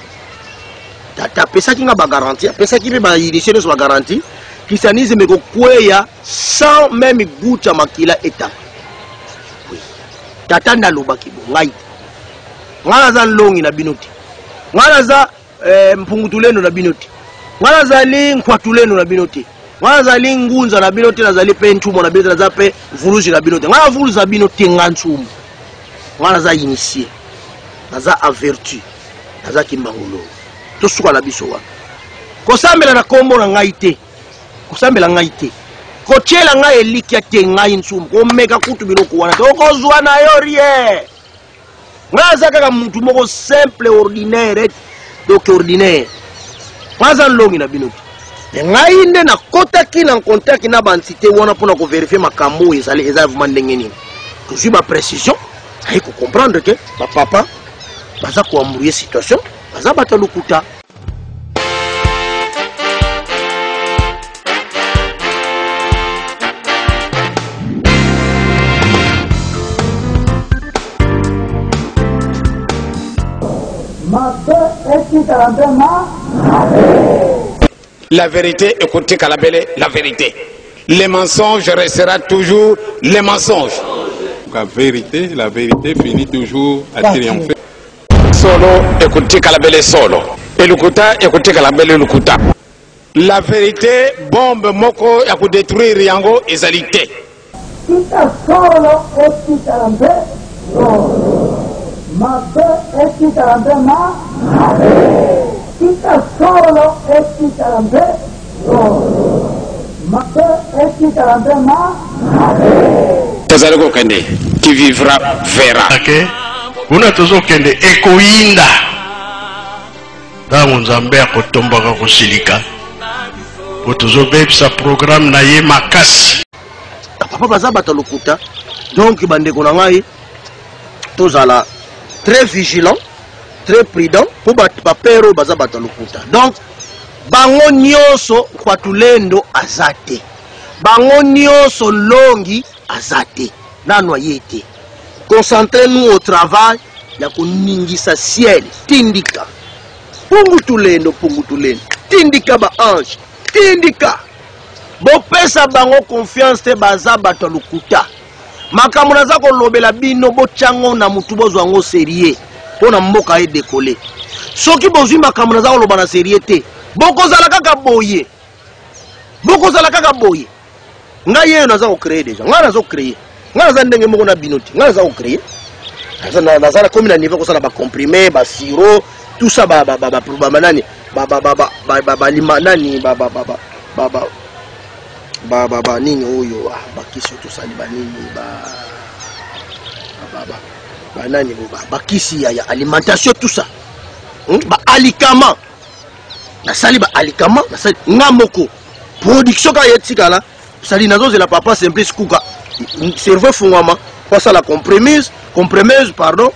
A: tata pesa kinga ba garantie pesa ki ba initier sur la garantie christianisme ko kweya sans même goût ya makila étape oui tata ndaloba ki bo ngai ngala za longi na binoti ngala za mpungutuleno na binoti ngala za linkwatuleno na binoti ngala za lingunza na binoti na za lipentumo na binoti na za pe vuluji na binoti ngala vuluji na binoti ngantumo ngala za initier na za avertu na za kimbangolo to suka la biso wa kosambela na kombo na ngai te kosambela ngai te kochela ngai elikia te ngai nsumu komeka kutu biloko wana to kozwa na yo rie ngaza kaka muntu moko simple ordinaire donc ordinaire ngaza longi na binoti ngai nde na kotaki na contact na bantité wana pona ko vérifier makambo ezali vraiment ndenge nini tozwi ba précision ay ko comprendre que papa baza ko amurie situation baza batalukuta
E: La vérité, écoutez Kalabele, la vérité. Les mensonges restera toujours les mensonges.
F: La vérité finit toujours à triompher.
E: Solo, écoutez Kalabele solo. Et Lukuta, écoutez Kalabele Lukuta. La vérité, bombe moko ya ku détruire yango ezalité.
G: Kita solo estitarande mabe estitarande ma kita solo estitarande mabe estitarande ma
E: Tazaleko kende, qui vivra verra.
H: Okay. Kuna tozo kende ekoinda. Dango nzambe akotombaka kosilika. Tozo bebisa programme na ye makasi.
A: Papa baza batalukuta. Donc bandeko na ngai tozala très vigilant, très prudent pour bapero baza batalukuta. Donc bango nyonso kwa tulendo azate. Bango nyonso longi azate. Nano yete. Concentrez-nous au travail ya kuningisa ciel tindika. Pungu tulendo. Tindika ba ange. Tindika. Bopesa bango confiance te baza batalukuta. Makambo naza ko lobela bino bochango na mutu bozwa ngo sérieux pona mboka e décoller. Soki bozwi makambo naza ko loba na sérieux te, bokozala kaka boye. Bokozala kaka boye. Ngai ye naza ko créer déjà. Ngai naza ko créer. Ngai naza ndenge moko na binoti. Ngai naza ko créer. Naza na comme na niveau ko sala ba comprimé, ba sirop, tout ça ba manani, ba limanani, ba nini oyo bakisi to sali ba nini ba nani bakisi ya alimentation tout ça ba alikama na sali ba alikama na sali ngamoko production ka yetikala sali nazo zela papa simplice kuka cerveau fungama kwa sala compromise pardon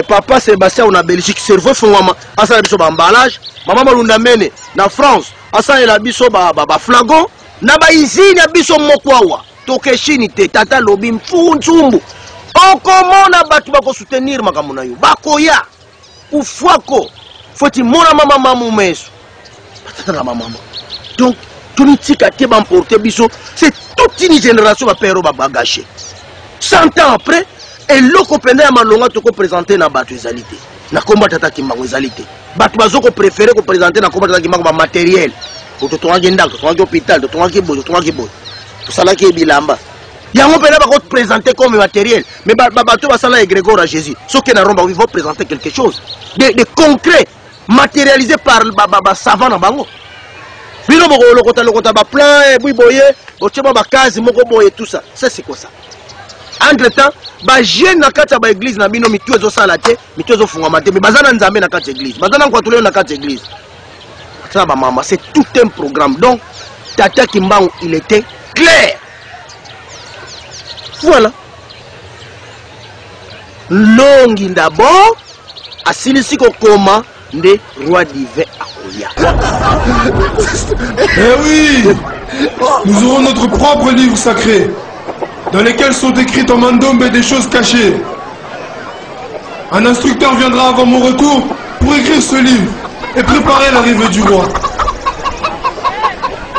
A: papa Sébastien on a Belgique cerveau fungama asala biso ba emballage mama malunda mene na France asala la biso ba flagon na ba izini biso mokwawa tokeshini te tata lobi mfunzumbu okomona batu bako soutenir makambo na yo bakoya ufwako foti mona mama mumeso tata la mama donc tunitika te bamporter biso c'est toute une génération ba pero ba bagaché 100 ans après et loko pende ya malonga toko présenter na batu ezalité na komba tata kimbango ezalité batu bazoko préférer ko présenter na komba tata kimbango ba matériel ototonga ndako totonga hôpital totonga boy tout ça là qui est bilamba yango pena ba ko présenter comme matériel mais bato basala égrégore à Jésus ce qui na romba ils vont présenter quelque chose de concret matérialisé par ba savant na bango bino boko lokota ba plan bui boye bocheba ba kazi moko boye tout ça c'est quoi ça entre temps ba jeune na kati ba église na bino mitu ezo sala te mitu ezo funga mate mais bazana nzambe na kati église bazana kwa tuleo na kati église ça ba mama c'est tout un programme donc tata Kimbangu il était clair voilà longi d'abord asilisi ko koma nde roi divin
I: Eh oui, nous aurons notre propre livre sacré, dans lesquels sont écrites en mandombe des choses cachées. Un instructeur viendra avant mon retour pour écrire ce livre et préparer l'arrivée du roi.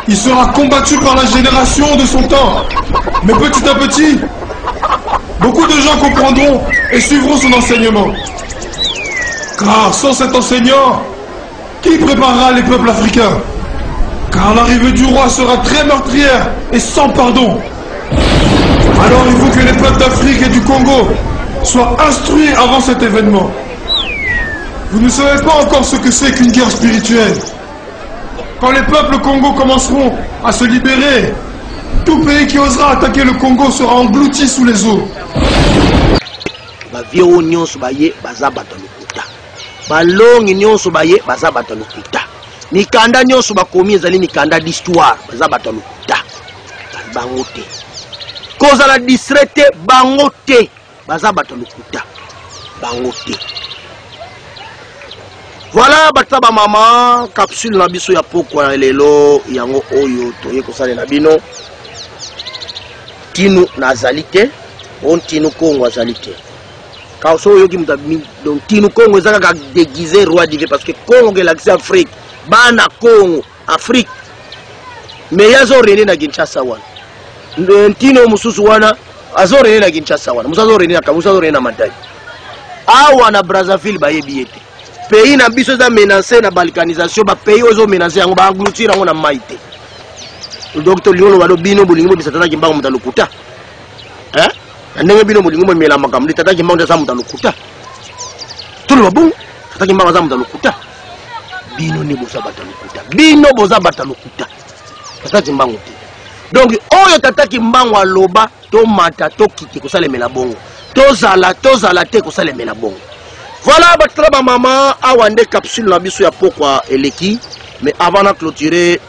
I: Il sera combattu par la génération de son temps, mais petit à petit, beaucoup de gens comprendront et suivront son enseignement. Car sans cet enseignant, qui préparera les peuples africains? Car l'arrivée du roi sera très meurtrière et sans pardon. Alors il faut que les peuples d'Afrique et du Congo soient instruits avant cet événement. Vous ne savez pas encore ce que c'est qu'une guerre spirituelle. Quand les peuples Congo commenceront à se libérer, tout pays qui osera attaquer le Congo sera englouti sous les eaux.
A: Bavieux nyonso baye baza bato lokuta. Balongi nyonso baye baza bato lokuta. Mikanda nyonso bakomi ezali mikanda d'histoire baza bato lokuta. Bango te. Kozala distraite bango te. Baza bato lokuta. Bango te. Voilà bataba mama capsule na biso ya pokwa lelo yango oyo toye kosala na bino. Tinu na zalite, on tinu Congo azalite. Quand on yoki mutabi donc tinu Congo ezaka déguisé roi divé parce que Congo galaxie Afrique, bana Congo Afrique. Mais yazo rené na Kinshasa wana. Tinu mususu wana azo rené na Kinshasa wana. Musazo rené na Kamusa rené na Madai. Awa na Brazzaville ba yebiete. Pays na biso za menacer na balkanisation ba pays ozo menacer yango ba engloutir yango na maite. Docteur Liolo wado bino bolingo bisatata kimbango mutalukuta. Ndenge bino bolingo mela makamli tata kimbango za mutalukuta. Tulu babu tata kimbango za mutalukuta. Bino ni boza batalukuta. Bino boza batalukuta. Tata kimbango te. Donc oyo tata kimbango aloba to mata to kiti ko salemela bongo. To zala te ko salemela bongo. Voilà batraba mama awande capsule na biso ya pokwa eleki mais avant de clôturer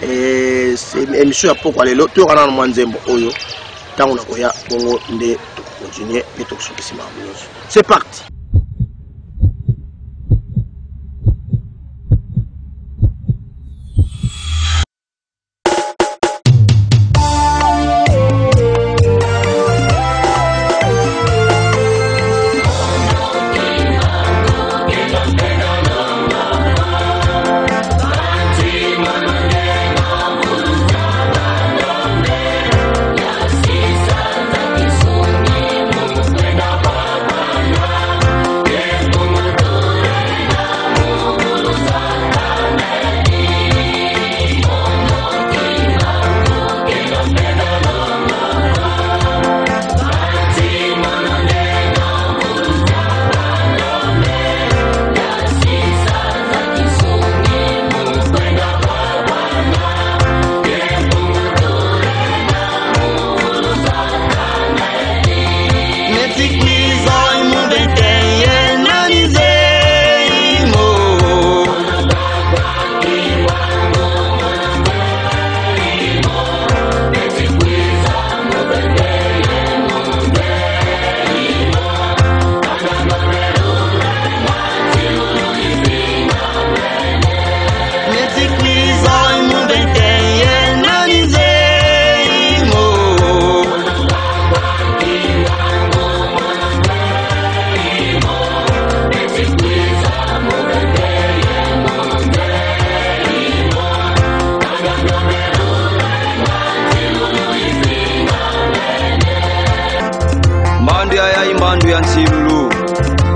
A: c'est émission ya pokwa lelo to kana na mwanzembo oyo tango na koya bongo nde continuer et to sukisima bonzo. C'est parti.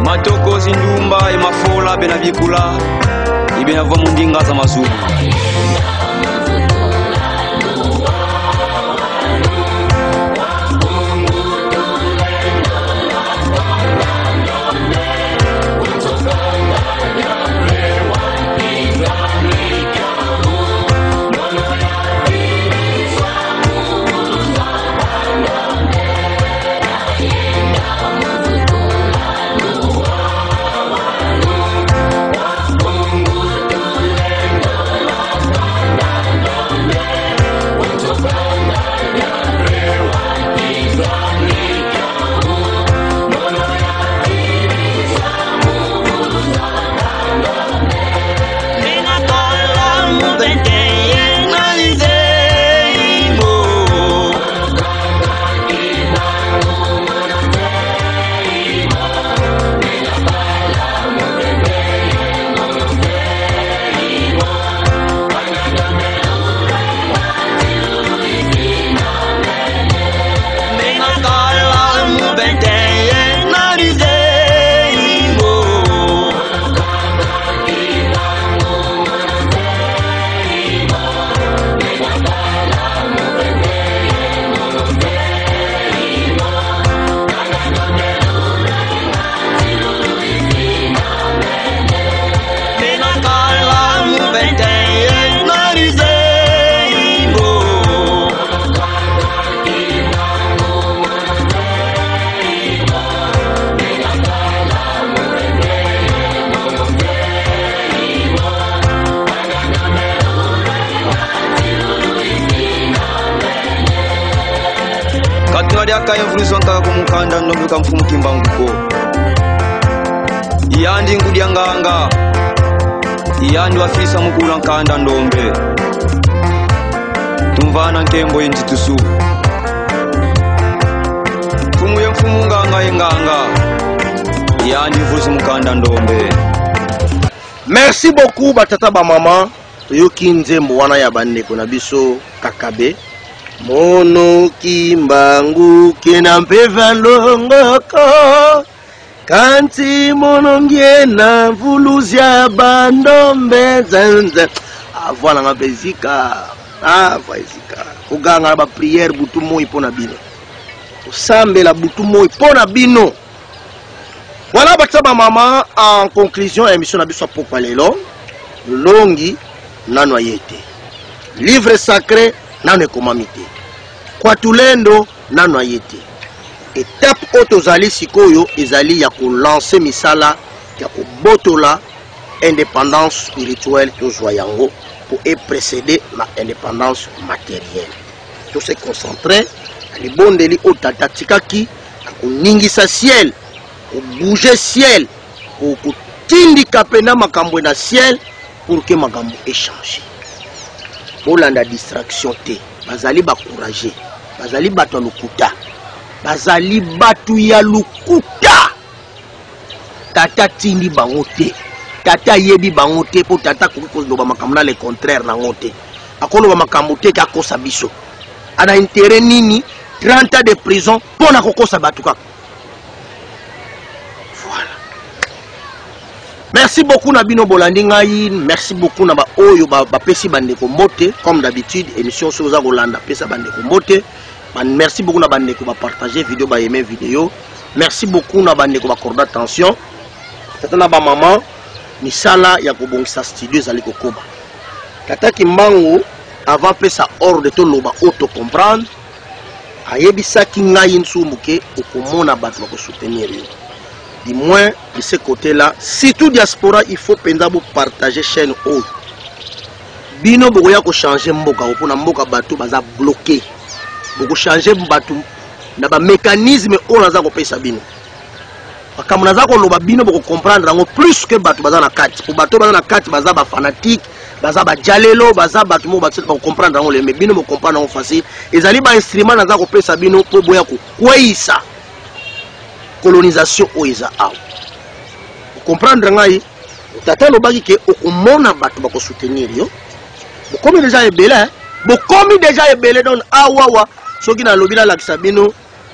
K: Matoko zindumba mafola benabikula ibenava mundinga za mazulu. Yadi aka influence wankaka kumukanda ndombe kamfumu kimbanguko. Iyandi nkudianganga. Iyandi wafisa mukula nkanda ndombe. Tumvana nkembo yentitusu. Fumu ye mfumu nganga yenganga. Iyandi influence mukanda ndombe.
A: Merci beaucoup batata ba mama. Yoki nzembo wana ya bandeko na biso kakabe. Mono kimbangu kena mpeva longoko. Kanti mono ngena vuluzia bandombe zanza. Voilà nga bezika. Vaizika. Kuganga ba prière butu moi pona bino. Osambe la butu moi pona bino. Voilà bataba mama en conclusion émission na biso pokwa lelo. Longi na noyete. Livre sacré na nekomamite. Kwa tulendo na noyete. Étape otozali sikoyo ezali ya ko lancer misala ya ko botola indépendance spirituelle tozwa yango pour précéder ma indépendance matérielle. Tout se concentrer à libondeli otata tikaki ko ningisa ciel, ko bouger ciel, ko tindika pena makambo na ciel pour que makambo échange. Bolanda distraction te, bazali ba courager, bazali bato lukuta. Bazali batu ya lukuta. Tata tindi bangote. Tata yebi bangote po tata kuko loba makamna le contraire na ngote. Akolo ba makamote ka kosa biso. Ana intérêt nini 30 ans de prison pour na kokosa batu ka. Voilà. Merci beaucoup na bino bolandi ngai, merci beaucoup na ba oyo ba pesi bandeko mbote comme d'habitude émission sur za Rolanda pesa bandeko mbote. Merci beaucoup na bandeko ba partager vidéo ba aimer vidéo. Merci beaucoup na bandeko ba accorder attention. Tata na ba maman misala ya kobongisa studio zali kokoba. Tata Kimbangu avant pesa ordre to loba auto comprendre. Ayebisa ki ngai nsumuke okomona bato ba soutenir yo. Du moins de ce côté là, surtout diaspora, il faut penza bo partager chaîne haute. Bino boya ko changer mboka opona mboka bato baza bloqué. Boko changer mbatu na ba mécanisme on naza ko pesa bino. Comme naza ko loba bino boko comprendre ngo plus que batu baza na kati. Pour batu baza na kati baza ba fanatique, baza ba jalelo, baza batu mo batse ko comprendre ngo le mais bino mo comprendre ngo facile. Ezali ba instrument naza ko pesa bino po boya ko kweisa. Colonisation oiza aw. Vous comprendre ngai tata lobaki ke okomona batu bako soutenir yo. Bokomi déjà ebele hein. Bokomi déjà ebele don awawa. Soki na lobila la kisabino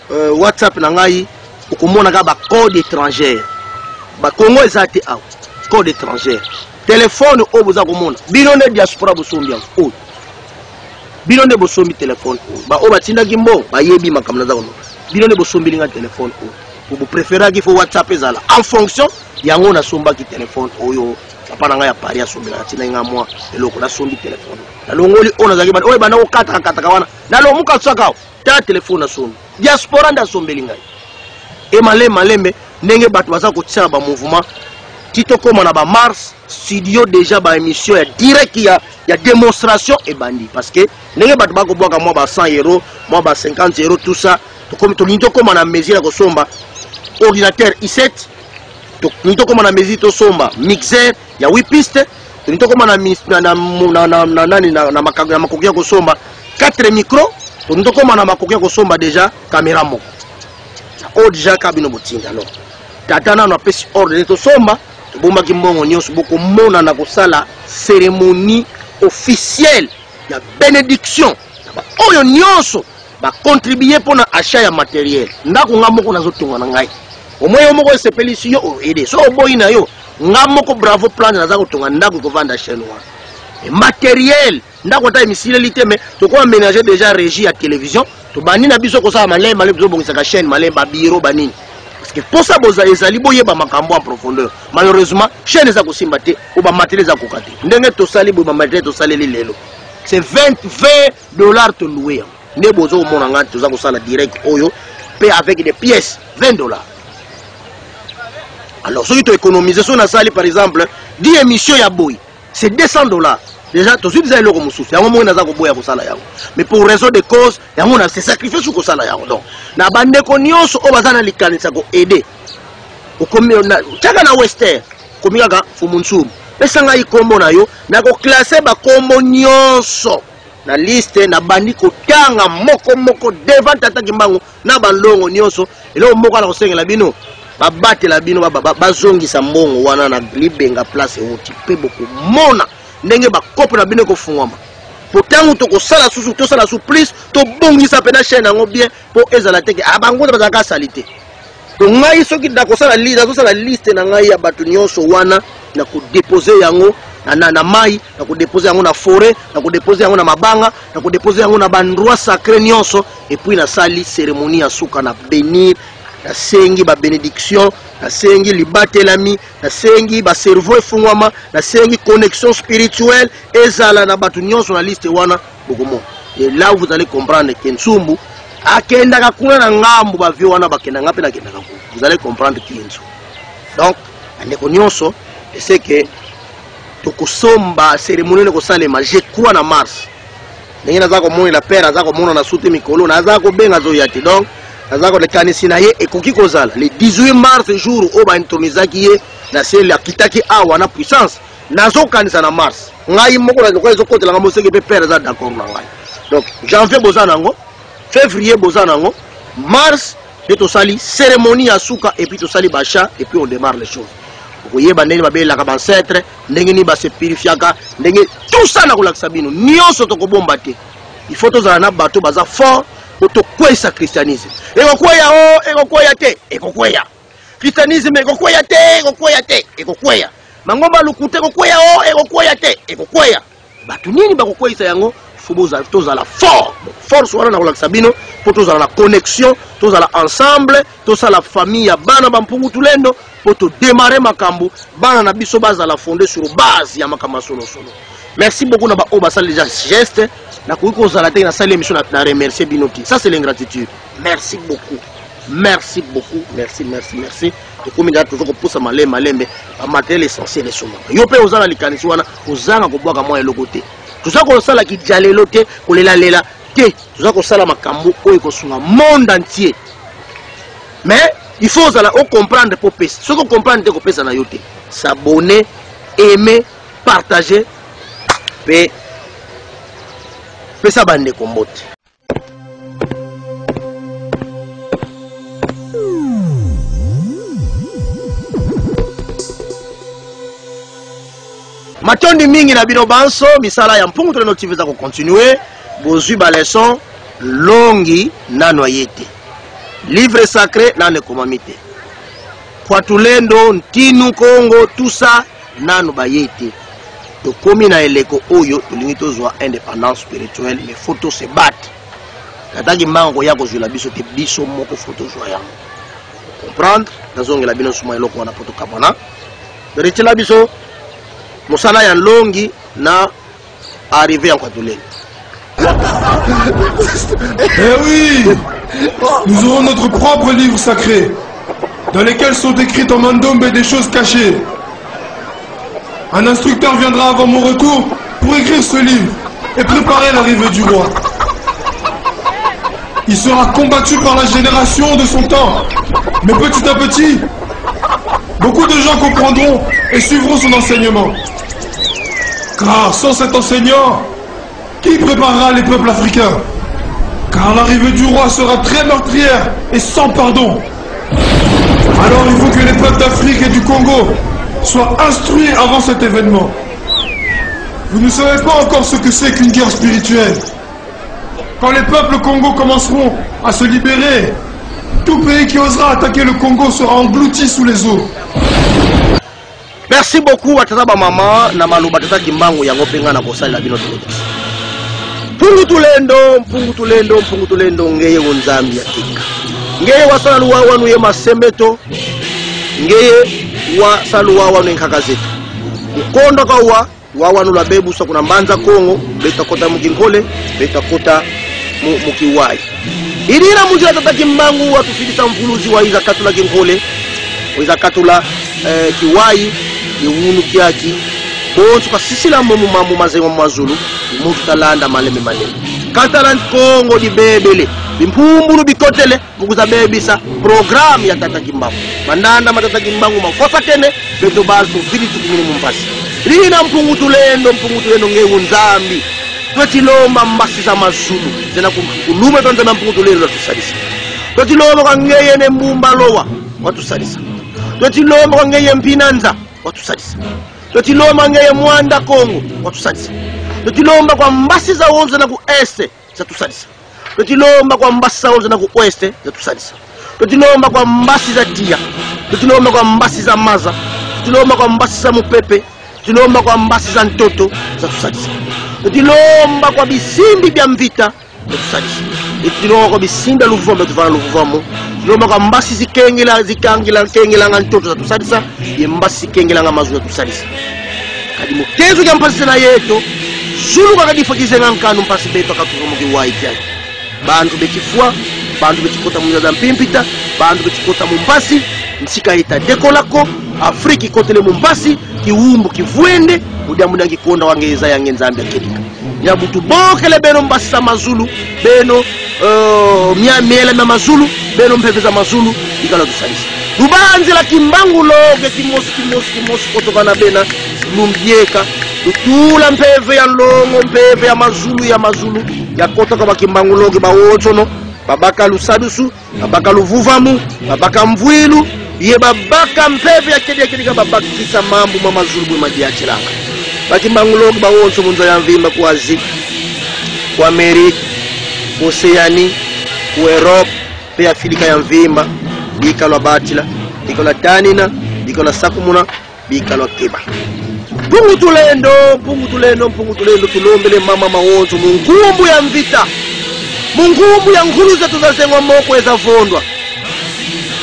A: WhatsApp na ngai okomona ka ba code étranger. Ba Congo ezate aw. Code étranger. Téléphone o boza komona. Bino ne diaspora bosombi o. Bino ne bosombi téléphone o. Ba o batinda kimbo ba yebi makamna za kono. Bino ne bosombi linga téléphone o. Vous préférez qu'il faut WhatsApp en fonction yango na somba ki téléphone oyo papa nanga ya pari ya sombela tina nga moi eloko na sombi téléphone na longoli ona zaki bana oyo bana ko kata wana na lo muka tsaka ta téléphone na sombi diaspora nda sombeli ngai e malembe ndenge bato baza ko tsaya ba mouvement tito koma na ba mars studio déjà ba émission ya direct ya démonstration et bandi parce que ndenge bato ba ko boka moi ba 100 €, moi ba 50 € tout ça to comme to linto koma na mesure ko somba ordinateur i7 to nito koma na mezi to somba mixer ya 8 pistes to nito koma na makokia ko somba 4 micros to nito koma na makokia ko somba déjà caméra moko o déjà kabino botinga alors tata na pesi ordre to somba to bomba ki mbongo nyonso boko mona na kosala cérémonie officielle ya bénédiction oyo nyonso ba contribuer pour na achat ya matériel ndako ngamoko nazotonga na ngai omoyo moko sepeli si yo ede so boyi na yo ngamoko bravo plan naza kotonga ndako ko vanda chaîne wa et matériel ndako ta émissilité mais to ko aménager déjà régie à télévision to bani na biso ko sa malema biso bongisa ka chaîne malema biro banini parce que pour ça boza ezali boyeba makambo en profondeur malheureusement chaîne za ko simba te o ba matériel za ko kate ndenge to sali bo ba matériel to saleli lelo c'est 20 $ to louer ne bozo mona ngati to za ko sala direct oyo paie avec des pièces 20 $. Alors, si tu économises sur la salle, par exemple, 10 émissions ya boy, c'est 200 $. déjà tout de suite zalo comme souci yango mo naza ko boya ko sala yango mais pour raison de cause yango na se sacrifice ko sala yango donc na bande ko nyonso o bazana likanisa ko aider o komi na chaka na western komika ka fumunsumu pesa ngai kombo na yo na ko classer ba kombo nyonso na liste na bandi ko tanga moko devant tata kimbangu na balongo nyonso elo moko na ko sengela bino babate la bino bazongisa mbongo wana na libenga place oti pe boko mona ndenge ba kopo na bino ko fungwama potangu to ko sala susu to sala su plus to bongisa pena chaîne ngo bien po ezala teke abango bazaka salite to ngai soki da ko sala liste na ngai ya batu nyonso wana na ko déposer yango na mai na ko déposer yango na forêt na ko déposer yango na mabanga na ko déposer yango na bandroit sacré nyonso et puis na sali cérémonie ya suka na bénir na sengi ba bénédiction na sengi libatelami na sengi ba cerveau efungwama na sengi connexion spirituelle ezala na batu nyonso na liste wana bokomo et là vous allez comprendre que Nsumbu akendaka kuna na ngambu ba vi wana bakenda ngape na kendaka ku vous allez comprendre qui est Nsumbu donc andeko nyonso c'est que tokosomba cérémonie ko salema je crois na mars ndenge naza ko mona la père aza ko mona na sute mikolo naza ko benga zo yati donc naza ko le kanisi na ye ekoki kozala le 18 mars jour o ba intonizaki ye na sel akitaki awa na puissance nazo kanisa na mars ngai moko na ko ezo kotela ngamo seke pe père aza d'accord na ngai donc janvier bozana ngo février bozana ngo mars de to sali cérémonie ya suka et puis to sali bacha et puis on démarre les choses koyeba ndenge babela ka bancetre ndenge ni ba se purifiaka ndenge tout ça na kolakisa bino nyonso to kobomba te il faut tozala na bato baza fort pour to kwesa christianisme ekokweya te ekokweya christianisme ekokweya te ekokweya mangomba lukute ekokweya ekokweya te ekokweya bato nini bakokweyisa yango fuboza tozala fort force wana na kolakisa bino po tozala na connexion tozala ensemble tozala famille ya bana bampungu tulendo pour te démarrer makambo bana na biso bazala fondé sur base ya makambo solo. Merci beaucoup na ba obasal déjà geste na ko kozala te na salle émission na remercier binoti ça c'est l'ingratitude merci beaucoup merci et comme il y a toujours ko posa malembe ba matériel essentiel solo yo pe ozala likanisi wana ozanga ko bwaka moya lokote tuza ko sala ki jalelo te ko lela te tuza ko sala makambo oyo ko sunga monde entier mais il faut comprendre pour pèse. Ce qu'on comprend de pèse na yote. S'abonner, aimer, partager, et ça bande combote. Matondi mingi na bino banso misala ya mpungu tole notifiza ko continuer bozui ba leçon longi na noyete. Livre sacré nane komamite Kwatulendo ntinu Congo tout ça nanu bayete to komi na eleko oyo tolingi tozwa indépendance spirituelle mais photo se battre kataki mango ya kozula biso te biso moko photo zwa yango comprendre nazongela bino suma eloko wana poto kabona retila biso mosala ya longi na arrivé en Kwatulendo.
I: Eh oui, nous aurons notre propre livre sacré, dans lequel sont écrites en mandombe des choses cachées. Un instructeur viendra avant mon retour pour écrire ce livre et préparer l'arrivée du roi. Il sera combattu par la génération de son temps, mais petit à petit, beaucoup de gens comprendront et suivront son enseignement. Car sans cet enseignant, qui préparera les peuples africains? Car l'arrivée du roi sera très meurtrière et sans pardon. Alors il faut que les peuples d'Afrique et du Congo soient instruits avant cet événement. Vous ne savez pas encore ce que c'est qu'une guerre spirituelle. Quand les peuples Congo commenceront à se libérer, tout pays qui osera attaquer le Congo sera englouti sous les eaux.
A: Merci beaucoup à tata maman na maluba tata kimbangu yango penga na kosala bino tete. Mpungu tulendo ngeye wonzambi yatika. Ngeye wasala luwa wanu ye masembeto. Ngeye wasaluwa wanu nkaka zetu. Ukondo kwa wanu la bebu sa kuna mbanza Kongo, beta kota mukinkole, beta kota mukiwai. Irira mujila tata kimbangu watufilisa mfuluzi wa iza katula kinkole, iza katula kiwai, iwunu kiaki, bonso kasisila mumu mambo mazengo mazulu mutu talanda maleme maleme kantala Kongo di bebele bimpumbulu bikotele mukuza bebisa program ya Tata Kimbangu mandanda matata Kimbangu mafosa kene beto bazo vili tukimini mumpasi lina mpungutu lendo ngewu nzambi twetiloma mbasi za mazulu zena kulume tonzema mpungutu lendo tusalisa twetiloma kwa ngeye ne mbumba lowa watusalisa twetiloma kwa ngeye mpinanza watusalisa twetiloma ngeye mwanda Kongo watusalisa twetilomba kwa mbasi za wonzo na ku este za tusalisa twetilomba kwa mbasi za wonzo na ku oeste za tusalisa twetilomba kwa mbasi za tia twetilomba kwa mbasi za maza twetilomba kwa mbasi za mupepe twetilomba kwa mbasi za ntoto za tusalisa twetilomba kwa bisimbi bya mvita za tusalisa twetilomba kwa bisimbi luvombe tuvana luvuvomo twetilomba kwa mbasi zikangila nga ntoto za tusalisa ye mbasi zikengela nga mazu za tusalisa kadi mukezo kya mpasi na yeto zulu kakadifakize nga nkanu mpasi beto akatuvomoke waitya bantu bekifua bantu bekikota munyaza mpimpita bantu bekikota mumpasi nsika ita dekolako Afriki kotele mumpasi kiwumbu kivuende mudamuda ngikonda wangeza yange nzambi akedika nyabutu bokele beno mbasa mazulu beno miele na mazulu beno mpeveza mazulu ikala tusalisa dubanzi la Kimbangu loge kimosi kotokana bena lumbieka tutula mpeve ya longo mpeve ya mazulu ya kota kwa Kimbangu loge bawotono babaka lusadusu babaka luvuvamu babaka mvwilu ye babaka mpeve ya kedika babaka kisa mambu mamazulu bwe majiachilanga Kimbangu loge bawonso munzo ya mvimba kwa Asia kwa Amerika Oceani kwa Europe pe Afrika ya mvimba bika lwa batila bika lwa tanina bika lwa sakumuna bika lwa keba pungu tulendo tulombele mama mawonzo mungumbu ya mvita mungumbu ya ngulu zetu zazengwa moko eza vondwa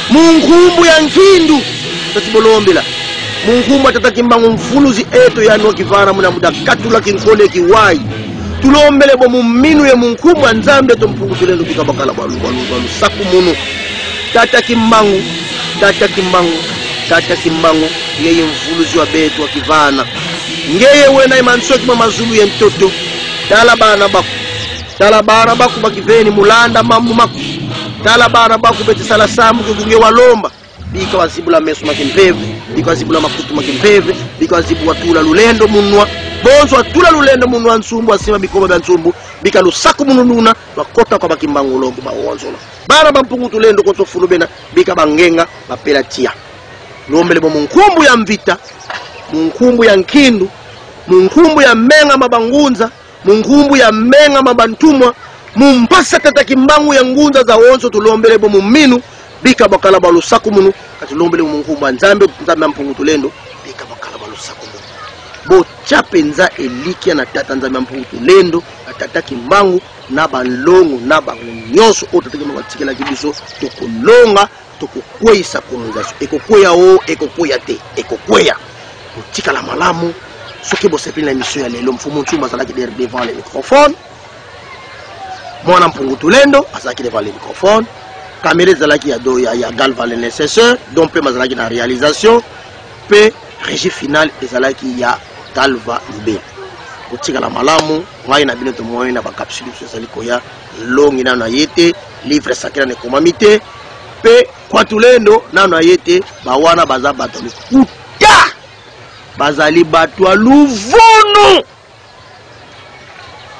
A: mungumbu ya nkindu tatibolombela mungumbu atata Kimbangu mfuluzi eto yanwa kivana muna muda katula kinkole kiwai tulombele bo muminu ya mungumbu anzambe to mpungu tulendo kikabakala balu saku munu Tata Kimbangu yeye mfuluzi wa betu wa kivana ngeye wena imansoki mamazulu ya mtoto talabana baku bakiveni mulanda mambu maku talabana baku beti salasamu kugunge walomba bika wazibula mesu makimpeve bika wazibula makutu makimpeve bika wazibu watula lulendo munwa bonzo watula lulendo munwa nsumbu asima bikoba bya nsumbu bika lusaku munununa wakota kwa Kimbangu logo bawonzola bara bampungu tulendo koto fulubena bika bangenga bapela tia lombele bo munkumbu ya mvita munkumbu ya nkindu munkumbu ya menga mabangunza munkumbu ya menga mabantumwa mumpasa Tata Kimbangu ya ngunza za wonzo tulombele bo muminu bika bakala balusaku munu kati lombele munkumbu nzambe mpungu tulendo bika bakala balusaku munu bo chapenza elikia na tata nzambe mpungu tulendo Tata Kimbangu na balongo na banyoso otateke matikela kibiso tokolonga tokukweisa komunzaso ekokweya te ekokweya kutika la malamu soki bosepeli na émission ya lelo mfumu ntuma azalaki devant le microphone mwana mpungu tulendo azalaki devant le microphone caméra ezalaki ya Galva le nécessaire donc pe mazalaki na réalisation pe régie finale ezalaki ya Galva Libé kutika la malamu ngai na bino tomoyo na ba capsule ezali koya longi na yete livre sacré ne komamite pe kwa tulendo nano ayete bawana baza bato kuta bazali bato a luvunu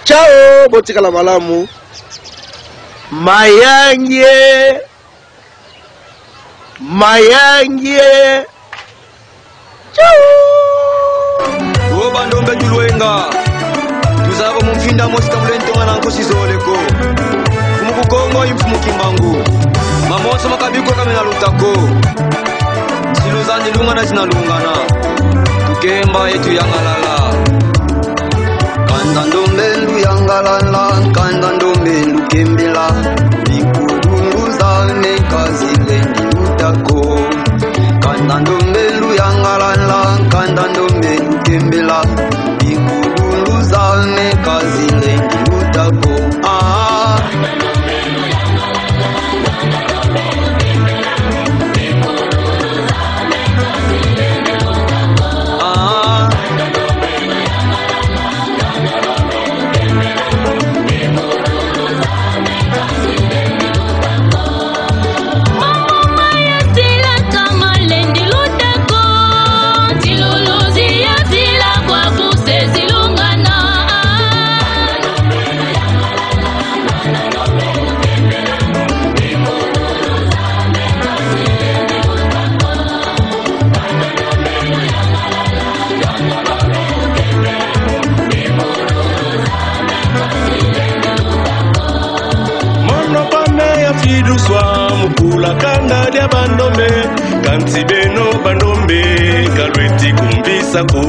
A: chao botika la malamu mayangie chao
K: obandombe julwenga tuzaba mumfinda mosika mulentonga na nkosi zoleko fumu Kongo imfumu Kimbangu mamoso makabiko kamena lutako siluzandi lunga na zinalungana tukemba yetu yangalala kanda ndombelu yangalala kanda ndombelu kembela ikudunguza mekazilendi lutako kanda ndombelu yangalala kanda ndombelu kembela ikudunguza mekazilendi lutako
L: kanda dia bandombe kanti beno bandombe kalweti kumbisa ku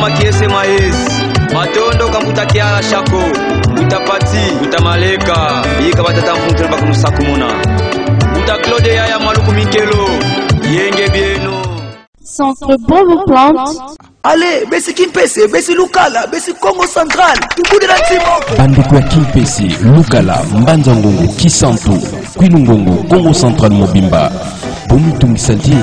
K: makiese maezi matondo kambuta kiala shako utapati utamaleka yika batata mfuntu bako musakumuna uta Claude yaya maluku mikelo yenge bieno
M: Centre Bobo Plante.
N: Allez, besi Kimpese, besi Lukala, besi Congo Central, tukude na timoko.
O: Bandeko ya Kimpese, Lukala, Mbanza Ngongo, Kisantu, Kwilungongo, Congo Central Mobimba. Bomitungisanti,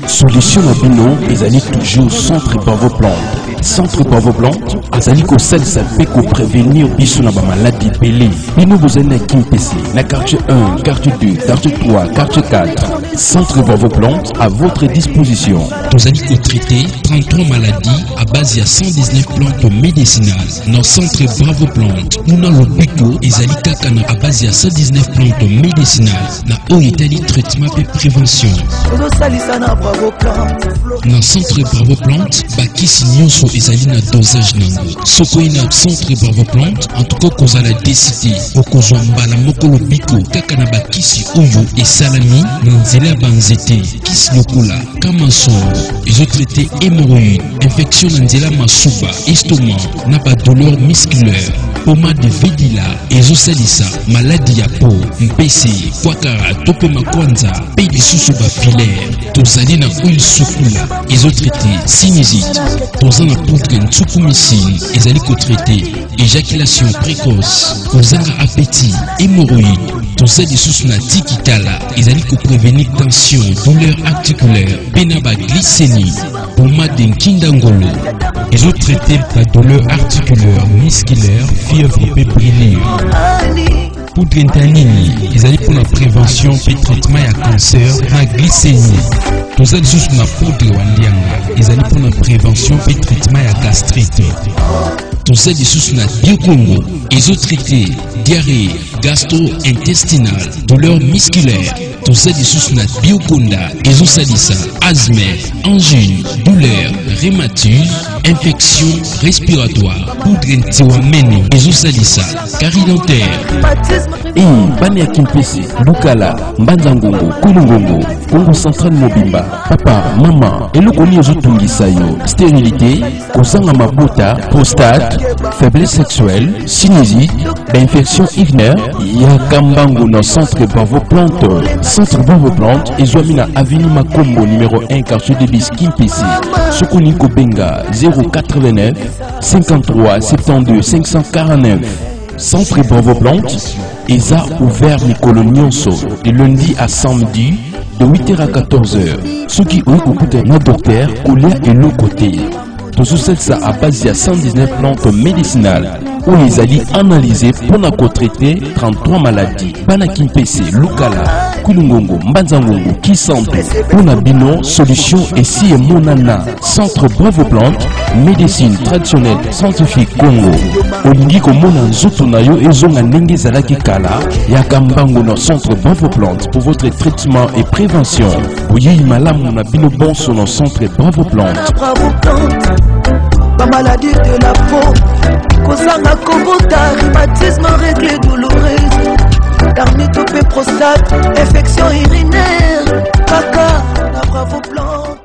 O: solution à bino, ezali toujours Centre Bobo Plante. Centre Bobo Plante, azali ko salisa pe ko prévenir biso na ba maladie belé. Bino bozana Kimpese, na quartier 1, quartier 2, quartier 3, quartier 4. Centre Bobo Plante à votre disposition.
P: Nous allons traiter 33 maladies à base de 119 plantes médicinales. Dans Centre Bravo Plante, nous avons l'hôpital et à base de 119 plantes médicinales. Dans Oitali traitement et prévention. Dans Centre Bravo Plante, Bakisi Nyonso ezali na dosage nango. Soko ina Centre Bravo Plante, en tout cas cause à la décité. Okozwa mbala mokolo biko kaka na bakisi oyo et salami nanzela banzete. Kis lokola kamanso. Ils ont traité hémorroïdes, infection nanzela masuba, estomac, n'a pas douleur musculaire, pomade de Vedila, ils ont salissa, maladie à peau, mpc, kwakara, tope makwanza, pays de sous-soba filaire, tozali na huile sukula, ils ont traité sinusite, tozana poudre nsukumicine, ils allaient traité éjaculation précoce, tozanga appétit, hémorroïdes, tozali sous na tikitala, ils allaient prévenir tension, douleur articulaire, penaba glycémie, pomade d'Nkindangolo. Ils ont traité la douleur articulaire, musculaire, fièvre fébrile. Poudre Ntanini, ils allaient pour la prévention et traitement à cancer, la glycémie. Tous les sous na poudre wandianga, ils allaient pour la prévention et traitement à gastrite. Tous les sous na biocongo, ils ont traité diarrhée, gastro-intestinale, douleur musculaire. Tous les sous na bioconda, ils ont salissa, asthme, angine, douleur, rhumatisme, infection respiratoire, poudre ntiwameni, ils ont salissa, carie dentaire.
O: Bani ya Kimpese, Lukala, Mbanza Ngongo, Kwilungongo, Congo Central Mobimba, papa, mama, elokoni ozotungisa yo, stérilité, kozanga mabota, prostate, faiblesse sexuelle, sinusite, infection urinaire, ya kambango na Centre Bravo Plante. Centre Bravo Plante, ezwamina Avenue Makombo numéro 1 quartier de bis Kimpese. Sokoni Kobenga 089 53 72 549. Centre Bravo Plante, ESA ouvert Mikolo Nyonso de lundi à samedi de 8h à 14h. Ceux qui ont écouté notre docteur, Olia et l'autre côté. Tout ça à base de 119 plantes médicinales où ils allaient analyser pour nous traiter 33 maladies. Bana Kimpese, Lukala, Kwilungongo, Mbanza Ngongo, Kisantu, pour la bino solution ici et Monana. Centre Bravo Plante, médecine traditionnelle scientifique Congo. Olingi ko mona nzoto na yo ezonga ndenge zalaki kala ya kambango na Centre Bravo Plante pour votre traitement et prévention. Oyi malamu na bino bon sur le Centre Bravo Plante.
N: La maladie de la peau, Kosanga Kobota, rhumatisme, règles douloureuses, dermatopée, prostate, infection urinaire, caca, la Bravo Plante.